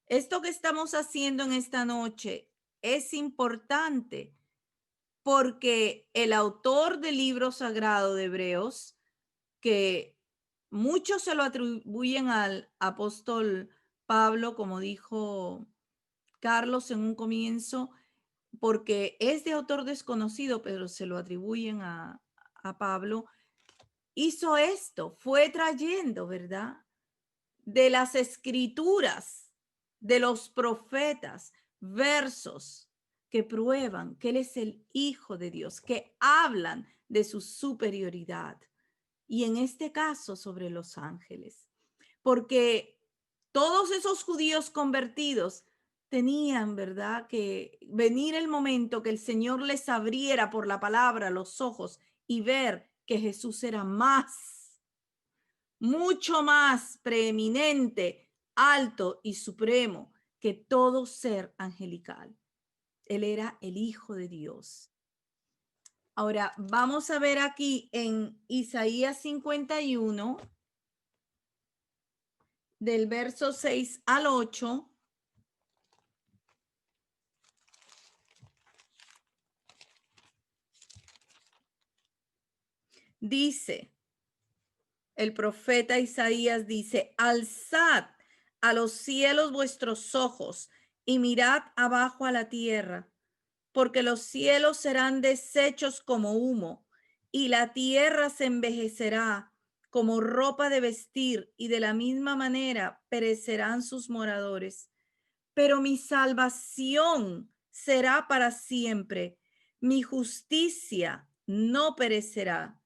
Esto que estamos haciendo en esta noche es importante porque el autor del libro sagrado de Hebreos, que muchos se lo atribuyen al apóstol Pablo, como dijo Carlos en un comienzo, porque es de autor desconocido, pero se lo atribuyen a Pablo, hizo esto, fue trayendo, ¿verdad? De las escrituras, de los profetas, versos que prueban que Él es el Hijo de Dios, que hablan de su superioridad. Y en este caso sobre los ángeles, porque todos esos judíos convertidos tenían, ¿verdad?, que venir el momento que el Señor les abriera por la palabra los ojos y ver que Jesús era más, mucho más preeminente, alto y supremo que todo ser angelical. Él era el Hijo de Dios. Ahora, vamos a ver aquí en Isaías 51, del verso 6 al 8. Dice, el profeta Isaías dice, alzad a los cielos vuestros ojos y mirad abajo a la tierra, porque los cielos serán deshechos como humo y la tierra se envejecerá como ropa de vestir y de la misma manera perecerán sus moradores. Pero mi salvación será para siempre, mi justicia no perecerá.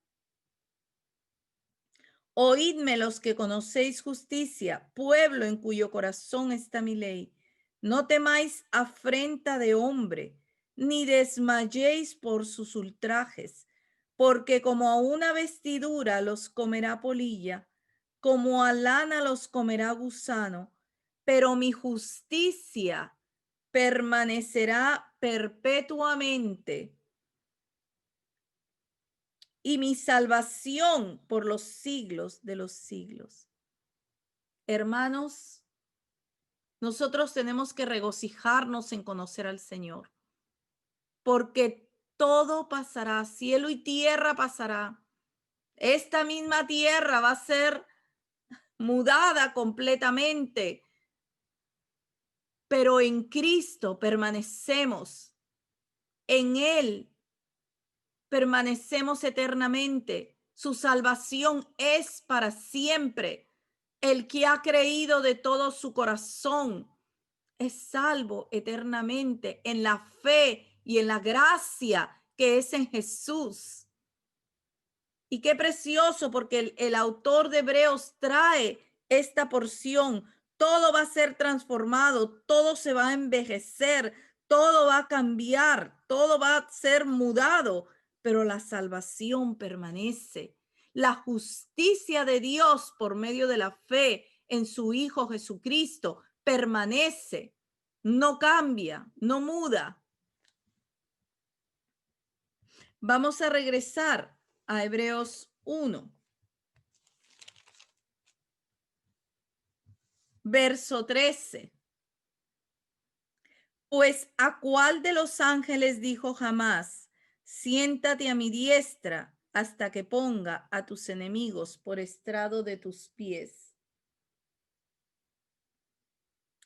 Oídme los que conocéis justicia, pueblo en cuyo corazón está mi ley. No temáis afrenta de hombre, ni desmayéis por sus ultrajes, porque como a una vestidura los comerá polilla, como a lana los comerá gusano, pero mi justicia permanecerá perpetuamente y mi salvación por los siglos de los siglos. Hermanos, nosotros tenemos que regocijarnos en conocer al Señor, porque todo pasará, cielo y tierra pasará. Esta misma tierra va a ser mudada completamente, pero en Cristo permanecemos, en Él permanecemos eternamente. Su salvación es para siempre. El que ha creído de todo su corazón es salvo eternamente en la fe y en la gracia que es en Jesús. Y qué precioso, porque el autor de Hebreos trae esta porción. Todo va a ser transformado, todo se va a envejecer, todo va a cambiar, todo va a ser mudado, pero la salvación permanece. La justicia de Dios por medio de la fe en su Hijo Jesucristo permanece, no cambia, no muda. Vamos a regresar a Hebreos 1. Verso 13. Pues ¿a cuál de los ángeles dijo jamás, siéntate a mi diestra hasta que ponga a tus enemigos por estrado de tus pies?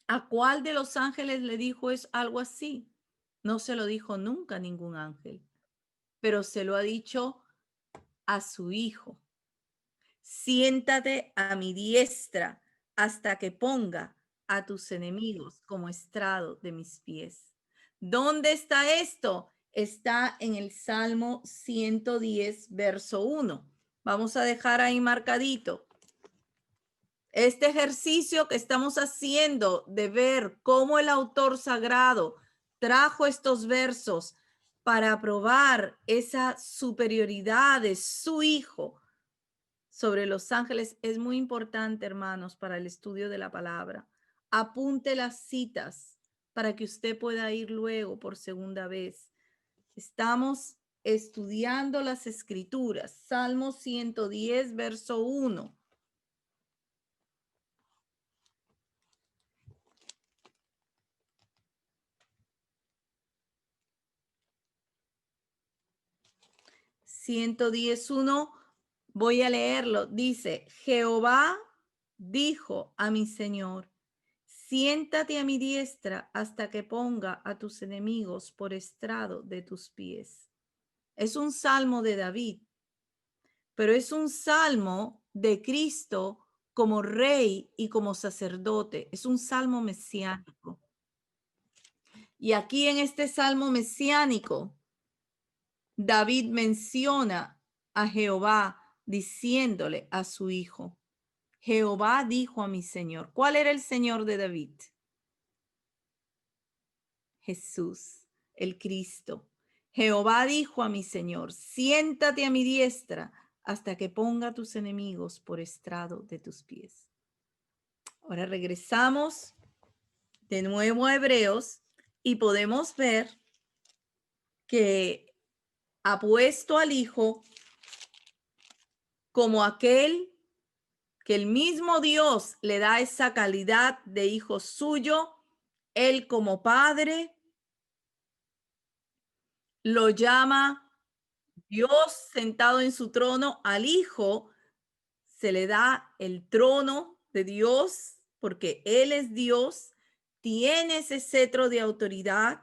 ¿A cuál de los ángeles le dijo es algo así? No se lo dijo nunca ningún ángel, pero se lo ha dicho a su hijo. Siéntate a mi diestra hasta que ponga a tus enemigos como estrado de mis pies. ¿Dónde está esto? Está en el Salmo 110, verso 1. Vamos a dejar ahí marcadito. Este ejercicio que estamos haciendo de ver cómo el autor sagrado trajo estos versos para probar esa superioridad de su hijo sobre los ángeles es muy importante, hermanos, para el estudio de la palabra. Apunte las citas para que usted pueda ir luego por segunda vez. Estamos estudiando las escrituras. Salmo 110, verso 1. (110:1). Voy a leerlo. Dice, Jehová dijo a mi Señor, siéntate a mi diestra hasta que ponga a tus enemigos por estrado de tus pies. Es un salmo de David, pero es un salmo de Cristo como rey y como sacerdote. Es un salmo mesiánico. Y aquí en este salmo mesiánico, David menciona a Jehová diciéndole a su hijo, Jehová dijo a mi Señor. ¿Cuál era el Señor de David? Jesús, el Cristo. Jehová dijo a mi Señor, siéntate a mi diestra hasta que ponga a tus enemigos por estrado de tus pies. Ahora regresamos de nuevo a Hebreos y podemos ver que ha puesto al Hijo como aquel que el mismo Dios le da esa calidad de hijo suyo. Él como padre lo llama Dios sentado en su trono. Al Hijo se le da el trono de Dios porque Él es Dios, tiene ese cetro de autoridad.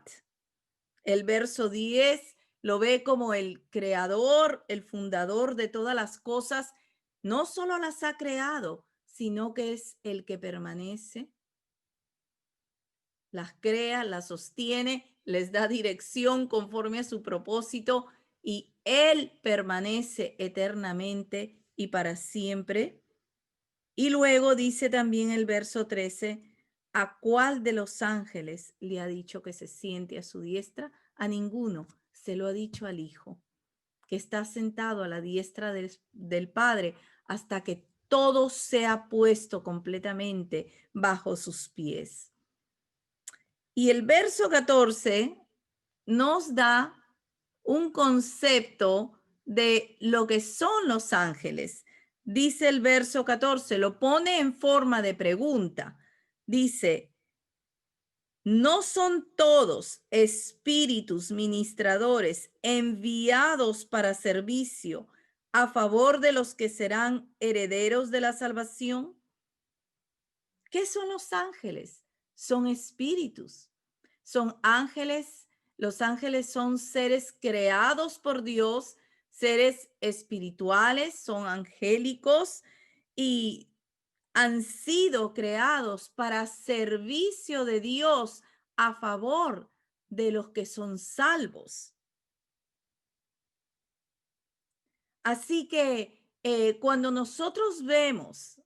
El verso 10 lo ve como el creador, el fundador de todas las cosas. No solo las ha creado, sino que es el que permanece. Las crea, las sostiene, les da dirección conforme a su propósito y Él permanece eternamente y para siempre. Y luego dice también el verso 13, ¿a cuál de los ángeles le ha dicho que se siente a su diestra? A ninguno, se lo ha dicho al Hijo, que está sentado a la diestra del Padre hasta que todo sea puesto completamente bajo sus pies. Y el verso 14 nos da un concepto de lo que son los ángeles. Dice el verso 14, lo pone en forma de pregunta. Dice, ¿no son todos espíritus ministradores enviados para servicio a favor de los que serán herederos de la salvación? ¿Qué son los ángeles? Son espíritus. Son ángeles. Los ángeles son seres creados por Dios, seres espirituales, son angélicos y han sido creados para servicio de Dios a favor de los que son salvos. Así que cuando nosotros vemos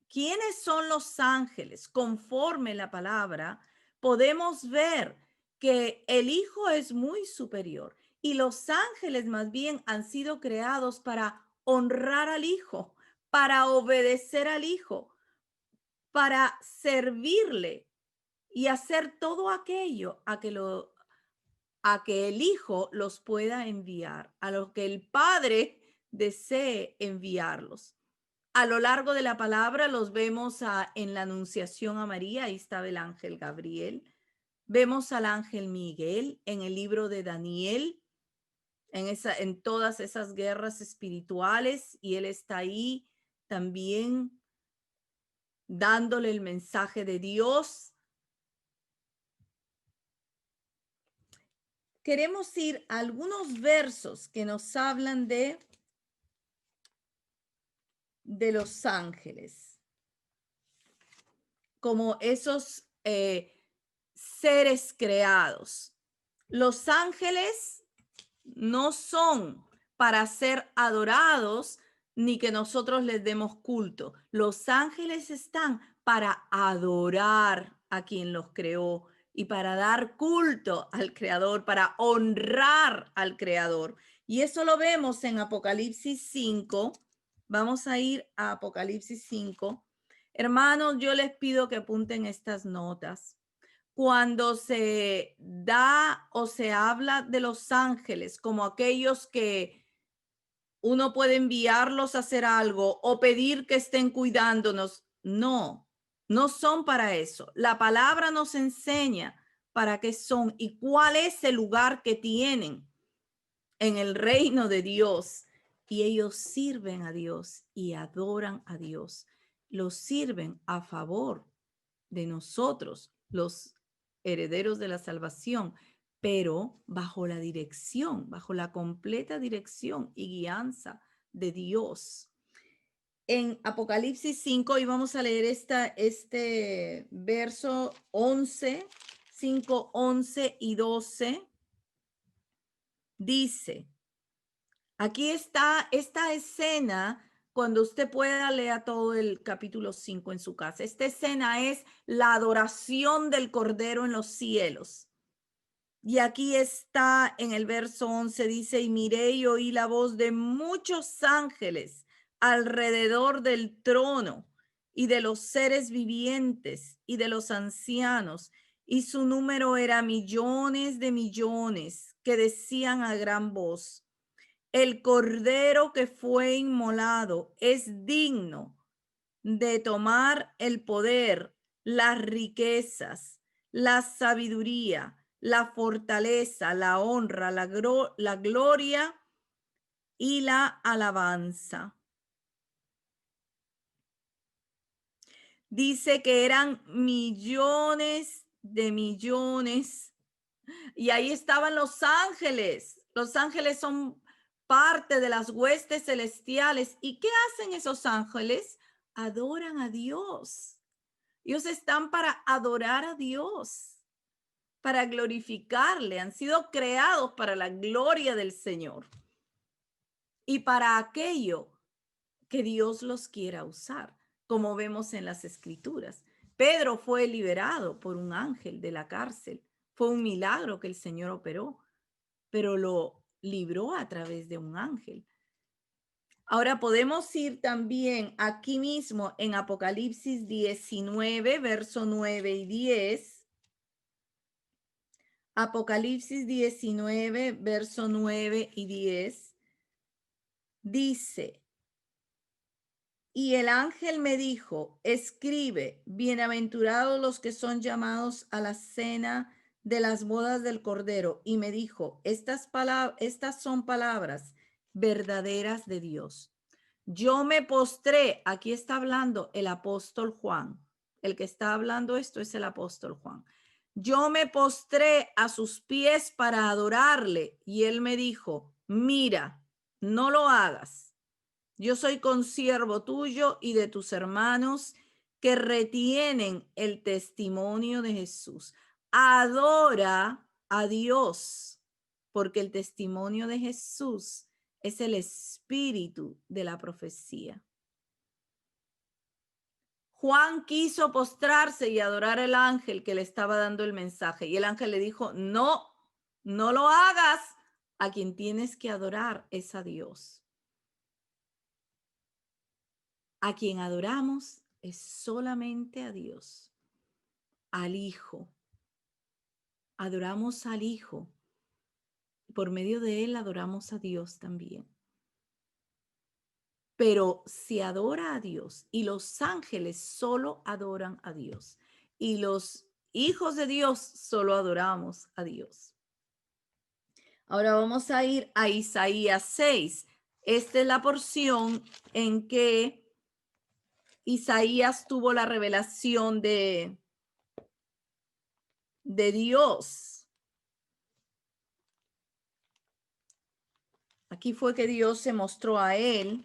quiénes son los ángeles conforme la palabra, podemos ver que el Hijo es muy superior y los ángeles más bien han sido creados para honrar al Hijo, para obedecer al Hijo, para servirle y hacer todo aquello a que el Hijo los pueda enviar, a lo que el Padre desee enviarlos. A lo largo de la palabra los vemos en la anunciación a María, ahí estaba el ángel Gabriel, Vemos al ángel Miguel en el libro de Daniel, en todas esas guerras espirituales, y él está ahí también dándole el mensaje de Dios. Queremos ir a algunos versos que nos hablan de los ángeles, como esos seres creados. Los ángeles no son para ser adorados ni que nosotros les demos culto. Los ángeles están para adorar a quien los creó y para dar culto al Creador, para honrar al Creador. Y eso lo vemos en Apocalipsis 5. Vamos a ir a Apocalipsis 5. Hermanos, yo les pido que apunten estas notas. Cuando se da o se habla de los ángeles como aquellos que uno puede enviarlos a hacer algo o pedir que estén cuidándonos, no, no son para eso. La palabra nos enseña para qué son y cuál es el lugar que tienen en el reino de Dios. Y ellos sirven a Dios y adoran a Dios. Los sirven a favor de nosotros, los herederos de la salvación, pero bajo la dirección, bajo la completa dirección y guianza de Dios. En Apocalipsis 5, y vamos a leer este verso 11, 5, 11 y 12, dice, aquí está esta escena. Cuando usted pueda leer todo el capítulo 5 en su casa. Esta escena es la adoración del Cordero en los cielos. Y aquí está en el verso 11, dice, y miré y oí la voz de muchos ángeles alrededor del trono y de los seres vivientes y de los ancianos. Y su número era millones de millones que decían a gran voz, el Cordero que fue inmolado es digno de tomar el poder, las riquezas, la sabiduría, la fortaleza, la honra, la gloria y la alabanza. Dice que eran millones de millones. Y ahí estaban los ángeles. Los ángeles son parte de las huestes celestiales. ¿Y qué hacen esos ángeles? Adoran a Dios. Ellos están para adorar a Dios, para glorificarle. Han sido creados para la gloria del Señor y para aquello que Dios los quiera usar, como vemos en las Escrituras. Pedro fue liberado por un ángel de la cárcel. Fue un milagro que el Señor operó, pero lo libró a través de un ángel. Ahora podemos ir también aquí mismo en Apocalipsis 19, verso 9 y 10. Apocalipsis 19, verso 9 y 10. Dice, y el ángel me dijo, escribe, bienaventurados los que son llamados a la cena de las bodas del Cordero. Y me dijo, estas son palabras verdaderas de Dios. Yo me postré, aquí está hablando el apóstol Juan. El que está hablando esto es el apóstol Juan. Yo me postré a sus pies para adorarle y él me dijo, mira, no lo hagas. Yo soy consiervo tuyo y de tus hermanos que retienen el testimonio de Jesús. Adora a Dios, porque el testimonio de Jesús es el espíritu de la profecía. Juan quiso postrarse y adorar al ángel que le estaba dando el mensaje. Y el ángel le dijo, no, no lo hagas. A quien tienes que adorar es a Dios. A quien adoramos es solamente a Dios, al Hijo. Adoramos al Hijo. Por medio de él adoramos a Dios también. Pero se adora a Dios y los ángeles solo adoran a Dios. hijos de Dios, solo adoramos a Dios. Ahora vamos a ir a Isaías 6. Esta es la porción en que Isaías tuvo la revelación de Dios. Aquí fue que Dios se mostró a él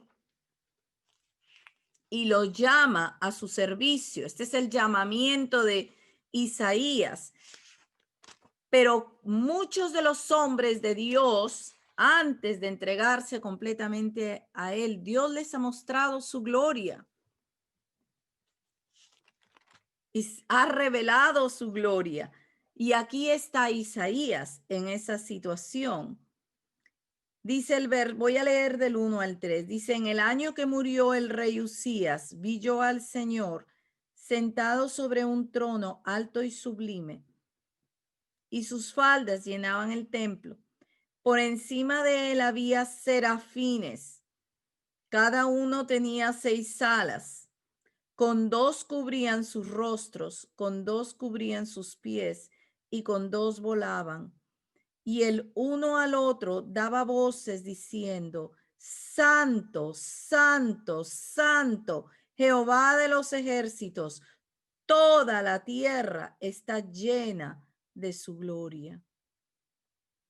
y lo llama a su servicio. Este es el llamamiento de Isaías. Pero muchos de los hombres de Dios, antes de entregarse completamente a él, Dios les ha mostrado su gloria y ha revelado su gloria. Y aquí está Isaías en esa situación. Dice el verbo, voy a leer del 1 al 3. Dice, en el año que murió el rey Usías, vi yo al Señor sentado sobre un trono alto y sublime, y sus faldas llenaban el templo. Por encima de él había serafines, cada uno tenía 6 alas, con 2 cubrían sus rostros, con 2 cubrían sus pies, y con 2 volaban. Y el uno al otro daba voces diciendo, Santo, Santo, Santo, Jehová de los ejércitos, toda la tierra está llena de su gloria.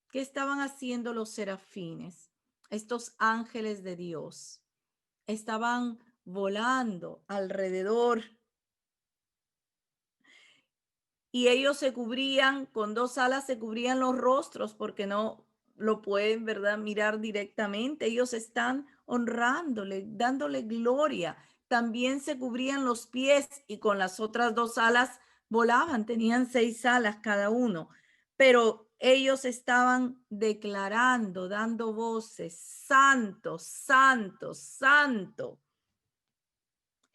¿Qué estaban haciendo los serafines? Estos ángeles de Dios estaban volando alrededor y ellos se cubrían, con 2 alas se cubrían los rostros porque no lo pueden, ¿verdad?, mirar directamente. Ellos están honrándole, dándole gloria. También se cubrían los pies y con las otras 2 alas volaban, tenían 6 alas cada uno. Pero ellos estaban declarando, dando voces, Santo, Santo, Santo,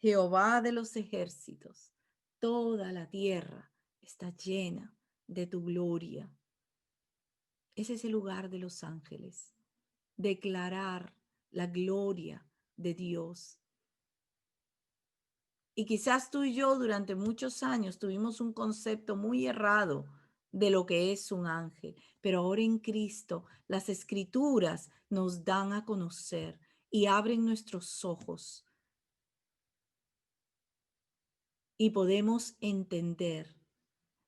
Jehová de los ejércitos, toda la tierra está llena de tu gloria. Ese es el lugar de los ángeles, declarar la gloria de Dios. Y quizás tú y yo durante muchos años tuvimos un concepto muy errado de lo que es un ángel, pero ahora en Cristo las escrituras nos dan a conocer y abren nuestros ojos y podemos entender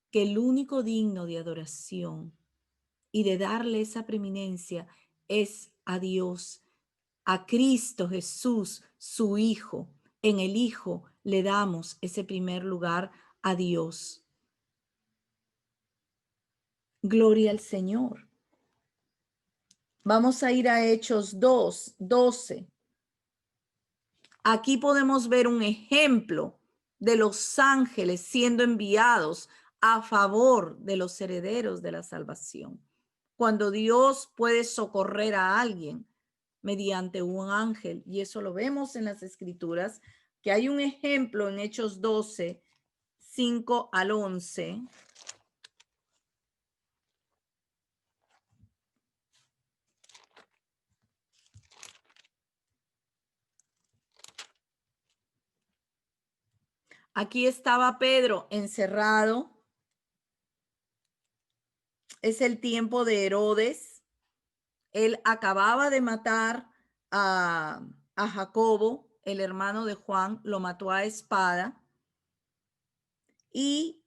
que el único digno de adoración y de darle esa preeminencia es a Dios, a Cristo Jesús, su Hijo. En el Hijo le damos ese primer lugar a Dios. Gloria al Señor. Vamos a ir a Hechos 2:12. Aquí podemos ver un ejemplo de los ángeles siendo enviados a favor de los herederos de la salvación. Cuando Dios puede socorrer a alguien mediante un ángel, y eso lo vemos en las escrituras, que hay un ejemplo en Hechos 12:5 al 11. Aquí estaba Pedro encerrado. Es el tiempo de Herodes. Él acababa de matar a Jacobo, el hermano de Juan, lo mató a espada. Y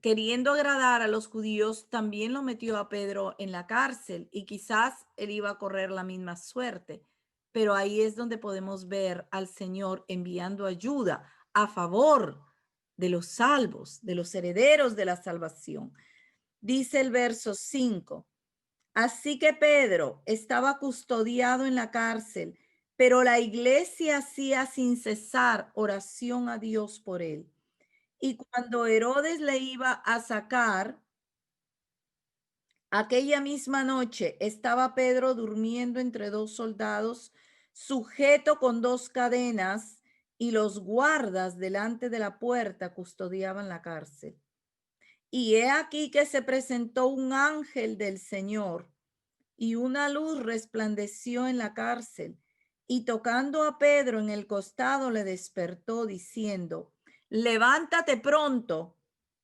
queriendo agradar a los judíos, también lo metió a Pedro en la cárcel y quizás él iba a correr la misma suerte. Pero ahí es donde podemos ver al Señor enviando ayuda a favor de los salvos, de los herederos de la salvación. Dice el verso 5. Así que Pedro estaba custodiado en la cárcel, pero la iglesia hacía sin cesar oración a Dios por él. Y cuando Herodes le iba a sacar, aquella misma noche estaba Pedro durmiendo entre 2 soldados, sujeto con 2 cadenas, y los guardas delante de la puerta custodiaban la cárcel. Y he aquí que se presentó un ángel del Señor, y una luz resplandeció en la cárcel, y tocando a Pedro en el costado le despertó diciendo, levántate pronto.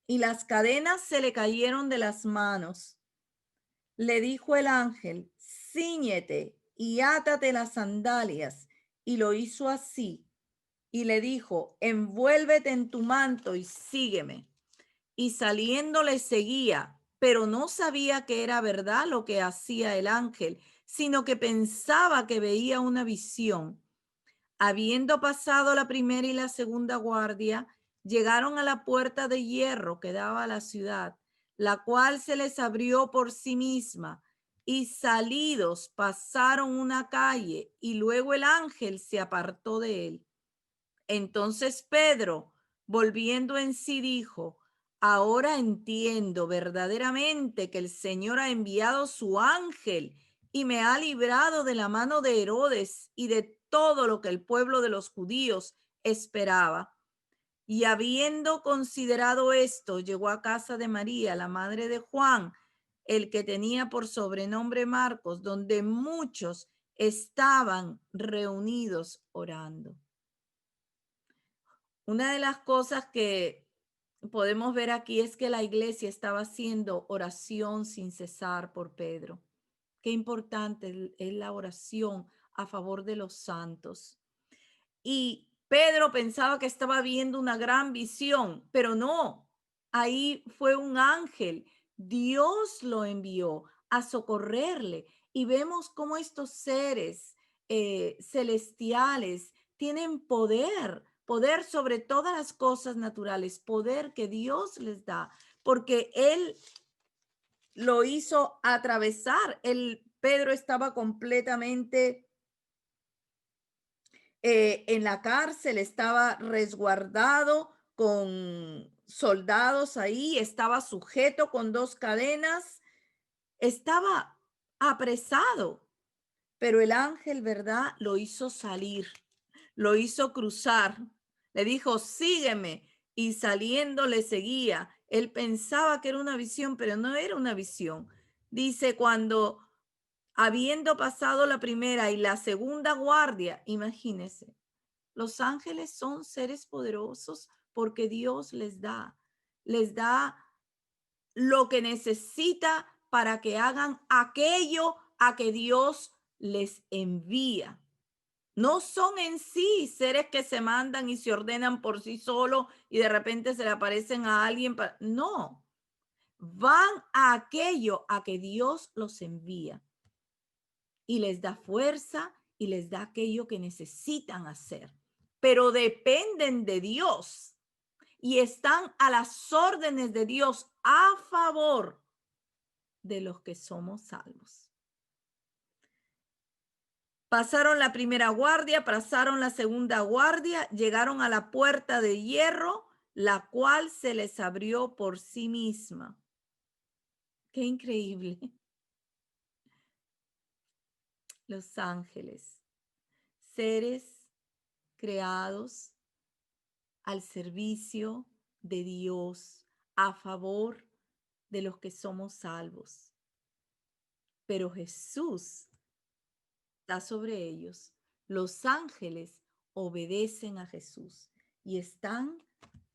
y las cadenas se le cayeron de las manos. Le dijo el ángel: cíñete y átate las sandalias. Y lo hizo así. Y le dijo: envuélvete en tu manto y sígueme. Y saliendo le seguía, pero no sabía que era verdad lo que hacía el ángel, sino que pensaba que veía una visión. Habiendo pasado la primera y la segunda guardia, llegaron a la puerta de hierro que daba a la ciudad, la cual se les abrió por sí misma, y salidos pasaron una calle, y luego el ángel se apartó de él. Entonces Pedro, volviendo en sí, dijo: ahora entiendo verdaderamente que el Señor ha enviado su ángel y me ha librado de la mano de Herodes y de todo lo que el pueblo de los judíos esperaba. Y habiendo considerado esto, llegó a casa de María, la madre de Juan, el que tenía por sobrenombre Marcos, donde muchos estaban reunidos orando. Una de las cosas que podemos ver aquí es que la iglesia estaba haciendo oración sin cesar por Pedro. Qué importante es la oración a favor de los santos. Y Pedro pensaba que estaba viendo una gran visión, pero no, ahí fue un ángel. Dios lo envió a socorrerle. Y vemos cómo estos seres celestiales tienen poder, poder sobre todas las cosas naturales, poder que Dios les da, porque Él lo hizo atravesar. Pedro estaba completamente en la cárcel, estaba resguardado con soldados ahí, estaba sujeto con dos cadenas, estaba apresado, pero el ángel, ¿verdad? Lo hizo salir, lo hizo cruzar, le dijo: sígueme, y saliendo le seguía. Él pensaba que era una visión, pero no era una visión. Dice: cuando habiendo pasado la primera y la segunda guardia, imagínese, los ángeles son seres poderosos porque Dios les da lo que necesita para que hagan aquello a que Dios les envía. No son en sí seres que se mandan y se ordenan por sí solos y de repente se le aparecen a alguien. No, van a aquello a que Dios los envía y les da fuerza y les da aquello que necesitan hacer, pero dependen de Dios y están a las órdenes de Dios a favor de los que somos salvos. Pasaron la primera guardia, pasaron la segunda guardia, llegaron a la puerta de hierro, la cual se les abrió por sí misma. Qué increíble. Los ángeles, seres creados al servicio de Dios, a favor de los que somos salvos. Pero Jesús está sobre ellos. Los ángeles obedecen a Jesús y están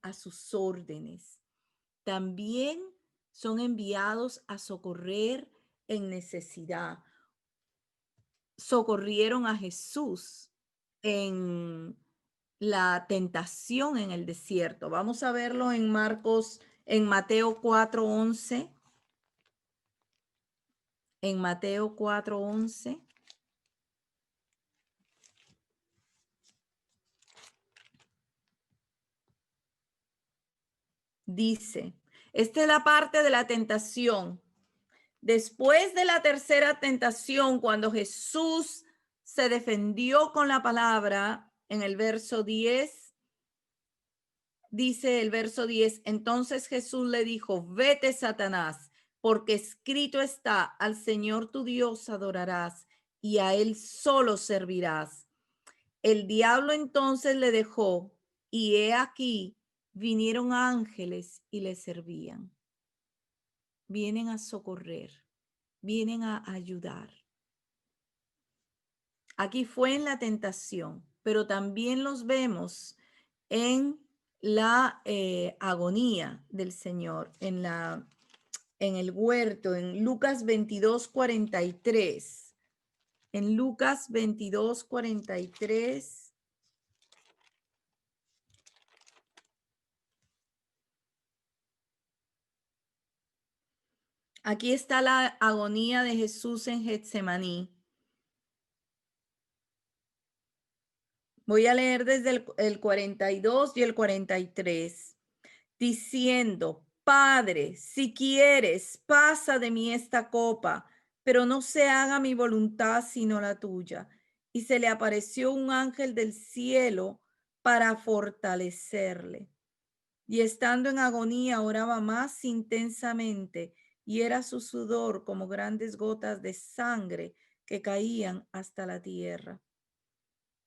a sus órdenes. También son enviados a socorrer en necesidad. Socorrieron a Jesús en la tentación en el desierto. Vamos a verlo en en Mateo 4:11. En Mateo 4:11 dice, esta es la parte de la tentación. Después de la tercera tentación, cuando Jesús se defendió con la palabra, en el verso 10, dice el verso 10, entonces Jesús le dijo: vete, Satanás, porque escrito está: al Señor tu Dios adorarás y a él solo servirás. El diablo entonces le dejó, y he aquí vinieron ángeles y le servían. Vienen a socorrer, vienen a ayudar. Aquí fue en la tentación, pero también los vemos en la agonía del Señor en el huerto, en Lucas 22:43. En Lucas 22:43. Aquí está la agonía de Jesús en Getsemaní. Voy a leer desde el 42 y el 43, diciendo: Padre, si quieres, pasa de mí esta copa, pero no se haga mi voluntad sino la tuya. Y se le apareció un ángel del cielo para fortalecerle. Y estando en agonía, oraba más intensamente, y era su sudor como grandes gotas de sangre que caían hasta la tierra.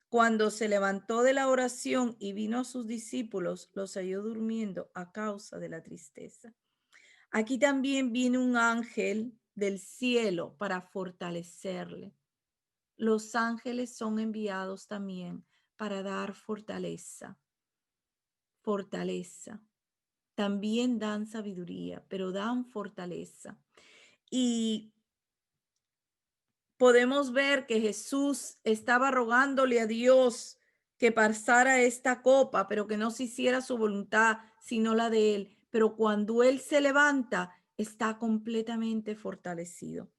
Cuando se levantó de la oración y vino a sus discípulos, los halló durmiendo a causa de la tristeza. Aquí también viene un ángel del cielo para fortalecerle. Los ángeles son enviados también para dar fortaleza. Fortaleza. También dan sabiduría, pero dan fortaleza. Y podemos ver que Jesús estaba rogándole a Dios que pasara esta copa, pero que no se hiciera su voluntad, sino la de él. Pero cuando él se levanta, está completamente fortalecido.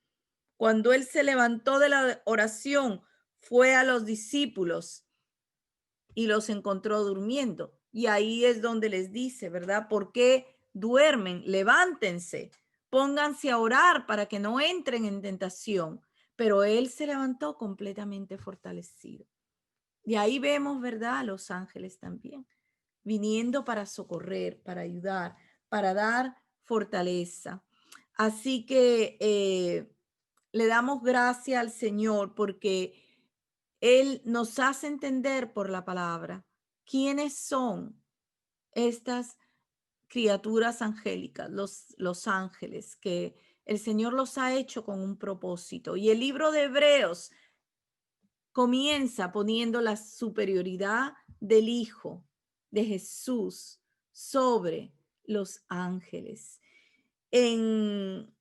Cuando él se levantó de la oración, fue a los discípulos y los encontró durmiendo. Y ahí es donde les dice, ¿verdad? ¿Por qué duermen? Levántense, pónganse a orar para que no entren en tentación. Pero él se levantó completamente fortalecido. Y ahí vemos, ¿verdad? A los ángeles también, viniendo para socorrer, para ayudar, para dar fortaleza. Así que le damos gracias al Señor porque Él nos hace entender por la palabra quiénes son estas criaturas angélicas, los ángeles, que el Señor los ha hecho con un propósito. Y el libro de Hebreos comienza poniendo la superioridad del Hijo de Jesús sobre los ángeles. En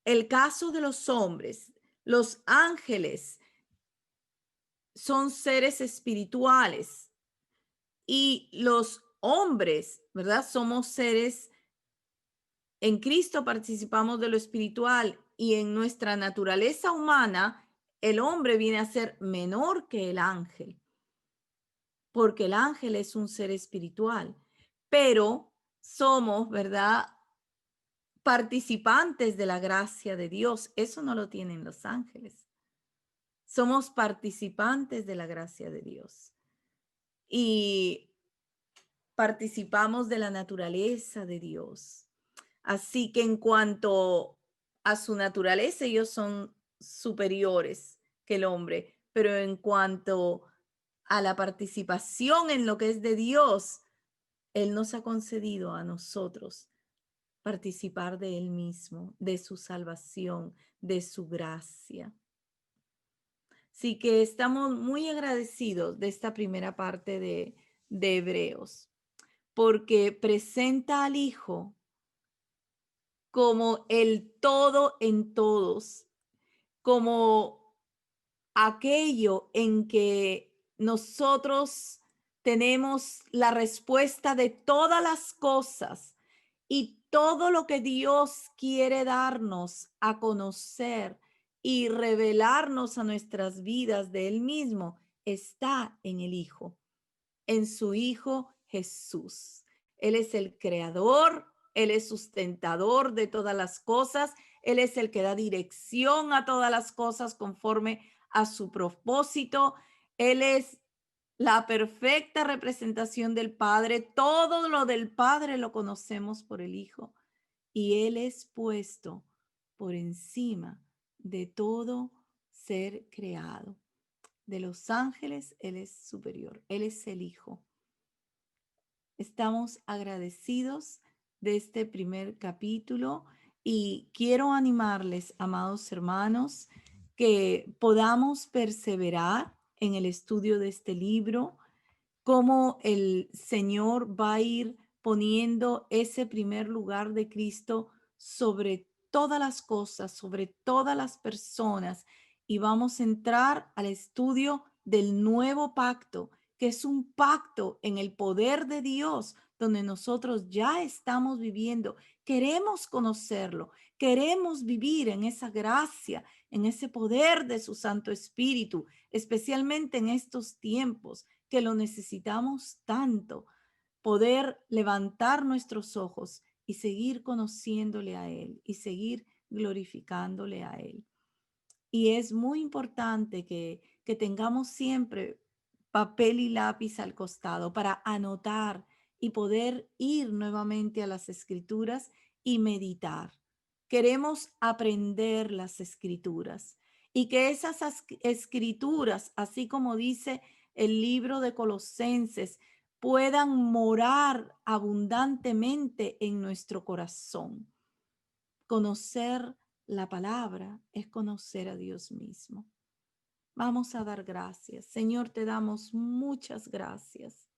el caso de los hombres, los ángeles son seres espirituales y los hombres, ¿verdad? Somos seres, en Cristo participamos de lo espiritual y en nuestra naturaleza humana, el hombre viene a ser menor que el ángel, porque el ángel es un ser espiritual, pero somos, ¿verdad? Participantes de la gracia de Dios. Eso no lo tienen los ángeles. Somos participantes de la gracia de Dios. Y participamos de la naturaleza de Dios. Así que en cuanto a su naturaleza, ellos son superiores que el hombre, pero en cuanto a la participación en lo que es de Dios, Él nos ha concedido a nosotros participar de Él mismo, de su salvación, de su gracia. Así que estamos muy agradecidos de esta primera parte de Hebreos, porque presenta al Hijo como el todo en todos, como aquello en que nosotros tenemos la respuesta de todas las cosas y todo lo que Dios quiere darnos a conocer y revelarnos a nuestras vidas de Él mismo está en el Hijo, en su Hijo Jesús. Él es el creador, Él es sustentador de todas las cosas, Él es el que da dirección a todas las cosas conforme a su propósito. Él es la perfecta representación del Padre. Todo lo del Padre lo conocemos por el Hijo y Él es puesto por encima de todo ser creado. De los ángeles, Él es superior, Él es el Hijo. Estamos agradecidos de este primer capítulo y quiero animarles, amados hermanos, que podamos perseverar en el estudio de este libro cómo el Señor va a ir poniendo ese primer lugar de Cristo sobre todas las cosas, sobre todas las personas. Y vamos a entrar al estudio del nuevo pacto, que es un pacto en el poder de Dios, donde nosotros ya estamos viviendo. Queremos conocerlo, queremos vivir en esa gracia, en ese poder de su Santo Espíritu, especialmente en estos tiempos que lo necesitamos tanto, poder levantar nuestros ojos y seguir conociéndole a Él y seguir glorificándole a Él. Y es muy importante que tengamos siempre papel y lápiz al costado para anotar y poder ir nuevamente a las escrituras y meditar. Queremos aprender las escrituras y que esas escrituras, así como dice el libro de Colosenses, puedan morar abundantemente en nuestro corazón. Conocer la palabra es conocer a Dios mismo. Vamos a dar gracias. Señor, te damos muchas gracias.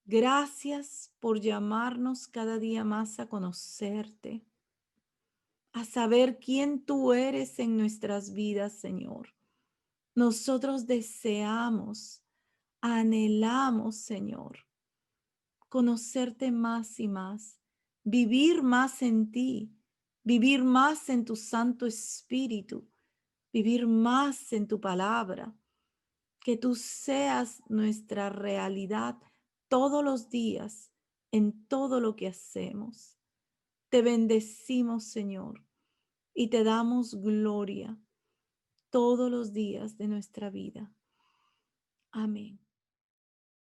Gracias por llamarnos cada día más a conocerte, a saber quién tú eres en nuestras vidas, Señor. Nosotros deseamos, anhelamos, Señor, conocerte más y más, vivir más en ti, vivir más en tu Santo Espíritu, vivir más en tu palabra, que tú seas nuestra realidad todos los días, en todo lo que hacemos. Te bendecimos, Señor, y te damos gloria todos los días de nuestra vida. Amén.